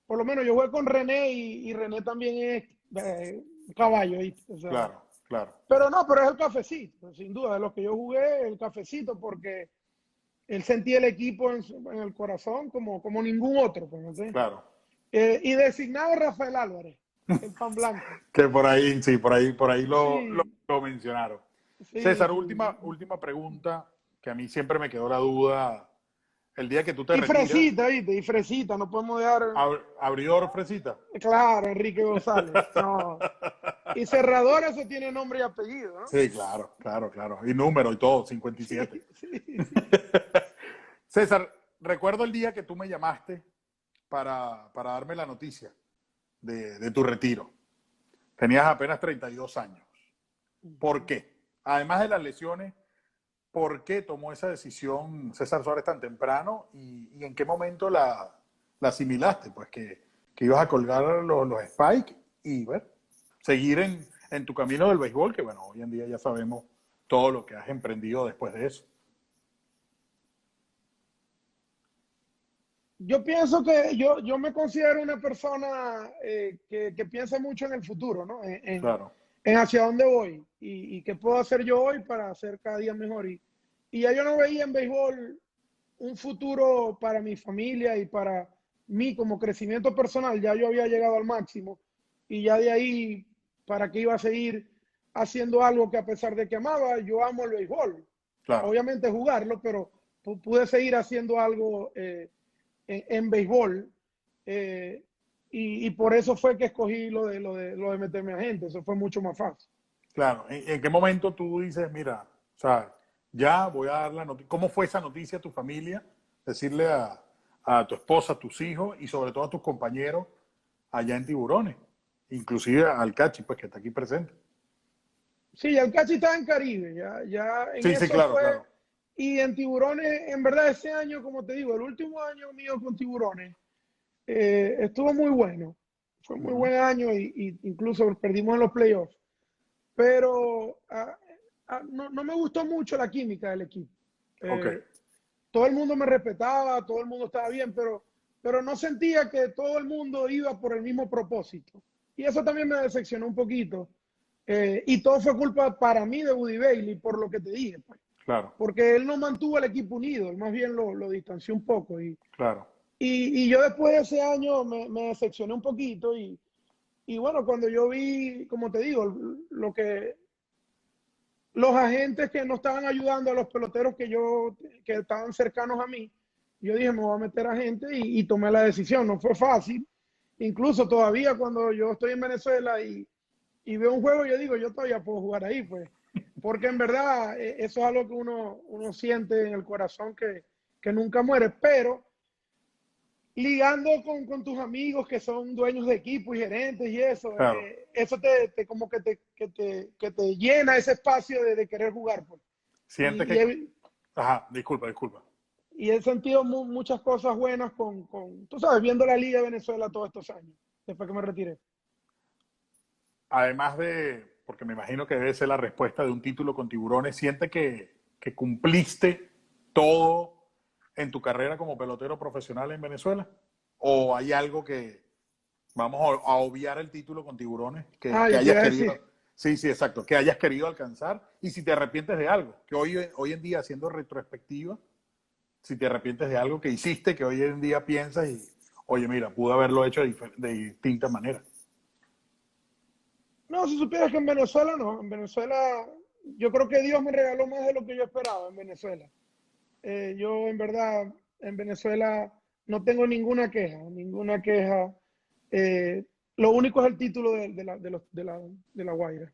por lo menos yo jugué con René y René también es caballo. O sea, Claro. Pero es el Cafecito, sin duda, de los que yo jugué, el Cafecito, porque él sentía el equipo en el corazón como ningún otro. ¿Sí? Claro. Y designado Rafael Álvarez, el pan blanco. Que por ahí lo mencionaron. Sí, César, última pregunta, que a mí siempre me quedó la duda. El día que tú te retiras. Fresita, ¿viste? Y Fresita, no podemos dejar. ¿Abridor Fresita? Claro, Enrique González. No. Y cerrador, eso tiene nombre y apellido, ¿no? Sí, claro. Y número y todo, 57. Sí. César, recuerdo el día que tú me llamaste para darme la noticia de tu retiro. Tenías apenas 32 años. ¿Por qué? Además de las lesiones, ¿por qué tomó esa decisión César Suárez tan temprano y en qué momento la asimilaste? Pues que ibas a colgar los spikes y bueno, seguir en tu camino del béisbol, que bueno, hoy en día ya sabemos todo lo que has emprendido después de eso. Yo pienso que yo me considero una persona que piensa mucho en el futuro, ¿no? Claro, En hacia dónde voy y qué puedo hacer yo hoy para hacer cada día mejor. Y ya yo no veía en béisbol un futuro para mi familia y para mí como crecimiento personal. Ya yo había llegado al máximo y ya de ahí, ¿para qué iba a seguir haciendo algo que a pesar de que amaba, yo amo el béisbol? claro, Obviamente jugarlo, pero pude seguir haciendo algo en béisbol. eh, y por eso fue que escogí lo de meterme a gente. Eso fue mucho más fácil. claro. ¿En qué momento tú dices, mira, o sea, ya voy a dar la noticia? ¿Cómo fue esa noticia a tu familia? Decirle a tu esposa, a tus hijos y sobre todo a tus compañeros allá en Tiburones, inclusive al Cachi, pues que está aquí presente. Sí, ya el Cachi estaba en Caribe, ya en Sí, sí, eso claro, fue. claro. Y en Tiburones, en verdad, ese año, como te digo, el último año mío con Tiburones, estuvo muy bueno. Fue muy Ujú. buen año y incluso perdimos en los playoffs. Pero no me gustó mucho la química del equipo. Ok, Eh, Todo el mundo me respetaba, todo el mundo estaba bien, pero no sentía que todo el mundo iba por el mismo propósito. Y eso también me decepcionó un poquito. Y todo fue culpa para mí de Woody Bailey, por lo que te dije, pues. claro, Porque él no mantuvo el equipo unido, él más bien lo distanció un poco. claro. Y yo después de ese año me decepcioné un poquito. Y bueno, cuando yo vi, como te digo, lo que los agentes que no estaban ayudando a los peloteros que estaban cercanos a mí, yo dije, me voy a meter a gente y tomé la decisión. No fue fácil. Incluso todavía cuando yo estoy en Venezuela y veo un juego, yo digo, yo todavía puedo jugar ahí, pues. Porque en verdad eso es algo que uno siente en el corazón que nunca muere. Pero ligando con tus amigos que son dueños de equipo y gerentes y Claro. eso como que te llena ese espacio de querer jugar, pues. Sientes Y, y, que... he, Ajá, disculpa, disculpa. y he sentido muchas cosas buenas tú sabes, viendo la Liga de Venezuela todos estos años, después que me retiré. Además de, porque me imagino que debe ser la respuesta de un título con Tiburones, ¿sientes que cumpliste todo en tu carrera como pelotero profesional en Venezuela? ¿O hay algo que, vamos a obviar el título con Tiburones, que Yo te hayas iba a querido, decir, sí, sí, exacto, que hayas querido alcanzar y si te arrepientes de algo, que hoy en día haciendo retrospectiva, si te arrepientes de algo que hiciste, que hoy en día piensas y, oye, mira, pude haberlo hecho de distinta manera. no, si supieras que en Venezuela no, en Venezuela yo creo que Dios me regaló más de lo que yo esperaba en Venezuela. Yo en verdad en Venezuela no tengo ninguna queja, ninguna queja. Eh, lo único es el título de la Guaira.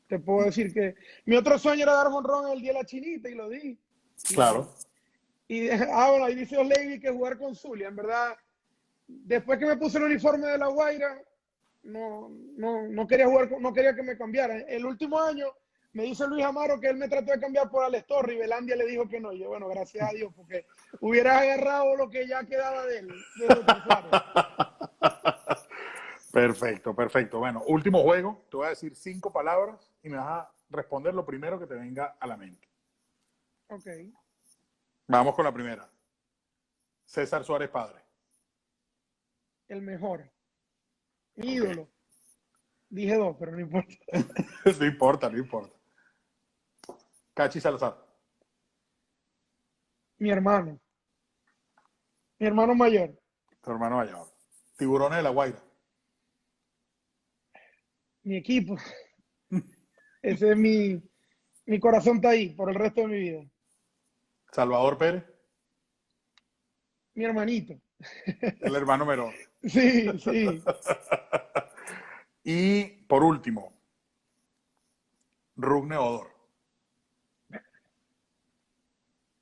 Te puedo decir que mi otro sueño era dar jonrón el día de la chinita y lo di. Y, Claro, bueno, ahí dice O'Leary que jugar con Zulia. En verdad, después que me puse el uniforme de la Guaira, no quería jugar, no quería que me cambiara. El último año me dice Luis Amaro que él me trató de cambiar por Alex Torres y Belandia le dijo que no. Y yo, bueno, gracias a Dios, porque hubieras agarrado lo que ya quedaba de él, de Dr. Suárez. perfecto, perfecto. Bueno, último juego. Te voy a decir 5 palabras y me vas a responder lo primero que te venga a la mente. Ok, Vamos con la primera. César Suárez padre. el mejor. Mi Ok. ídolo. Dije dos, pero no importa. No importa, no importa. Cachi Salazar. Mi hermano. Mi hermano mayor. Tu hermano mayor. Tiburones de la Guaira. Mi equipo. Ese es mi corazón está ahí por el resto de mi vida. Salvador Pérez. Mi hermanito. El hermano menor. Sí, sí. Y por último, Rugne Odor.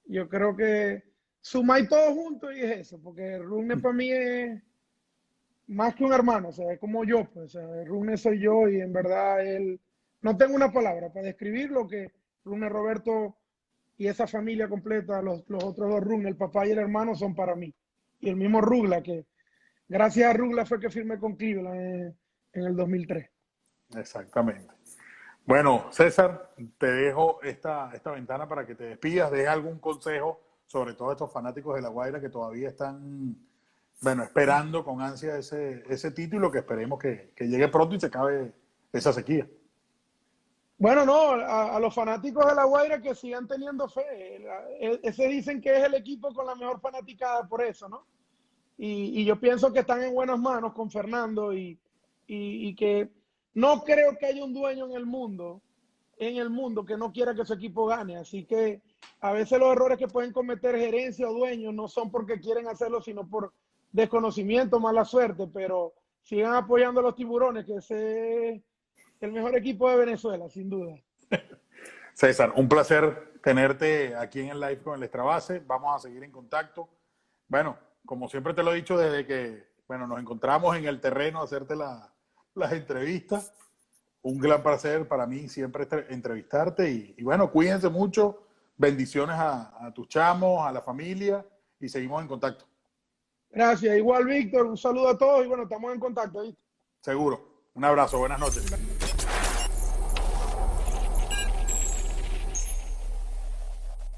Yo creo que sumáis todo junto y es eso, porque Rune para mí es más que un hermano, o sea, es como yo, pues, o sea, Rune soy yo y en verdad él, no tengo una palabra para describir lo que Rune Roberto y esa familia completa, los otros dos Rune, el papá y el hermano, son para mí. Y el mismo Rugla, que gracias a Rugla fue que firmé con Cleveland en el 2003. Exactamente. Bueno, César, te dejo esta ventana para que te despidas, deje algún consejo sobre todo estos fanáticos de La Guaira que todavía están bueno, esperando con ansia ese título que esperemos que llegue pronto y se acabe esa sequía. Bueno, no, a los fanáticos de La Guaira que sigan teniendo fe. Ese dicen que es el equipo con la mejor fanaticada por eso, ¿no? Y yo pienso que están en buenas manos con Fernando y que no creo que haya un dueño en el mundo que no quiera que su equipo gane. Así que a veces los errores que pueden cometer gerencia o dueños no son porque quieren hacerlo, sino por desconocimiento, mala suerte, pero sigan apoyando a los Tiburones, que ese es el mejor equipo de Venezuela, sin duda. César, un placer tenerte aquí en el live con el Extra Base. Vamos a seguir en contacto. Bueno, como siempre te lo he dicho desde que nos encontramos en el terreno a hacerte las entrevistas. Un gran placer para mí siempre entrevistarte y bueno, cuídense mucho. Bendiciones a tus chamos, a la familia y seguimos en contacto. Gracias. Igual, Víctor, un saludo a todos y bueno, estamos en contacto. ¿Viste? Seguro. Un abrazo. Buenas noches.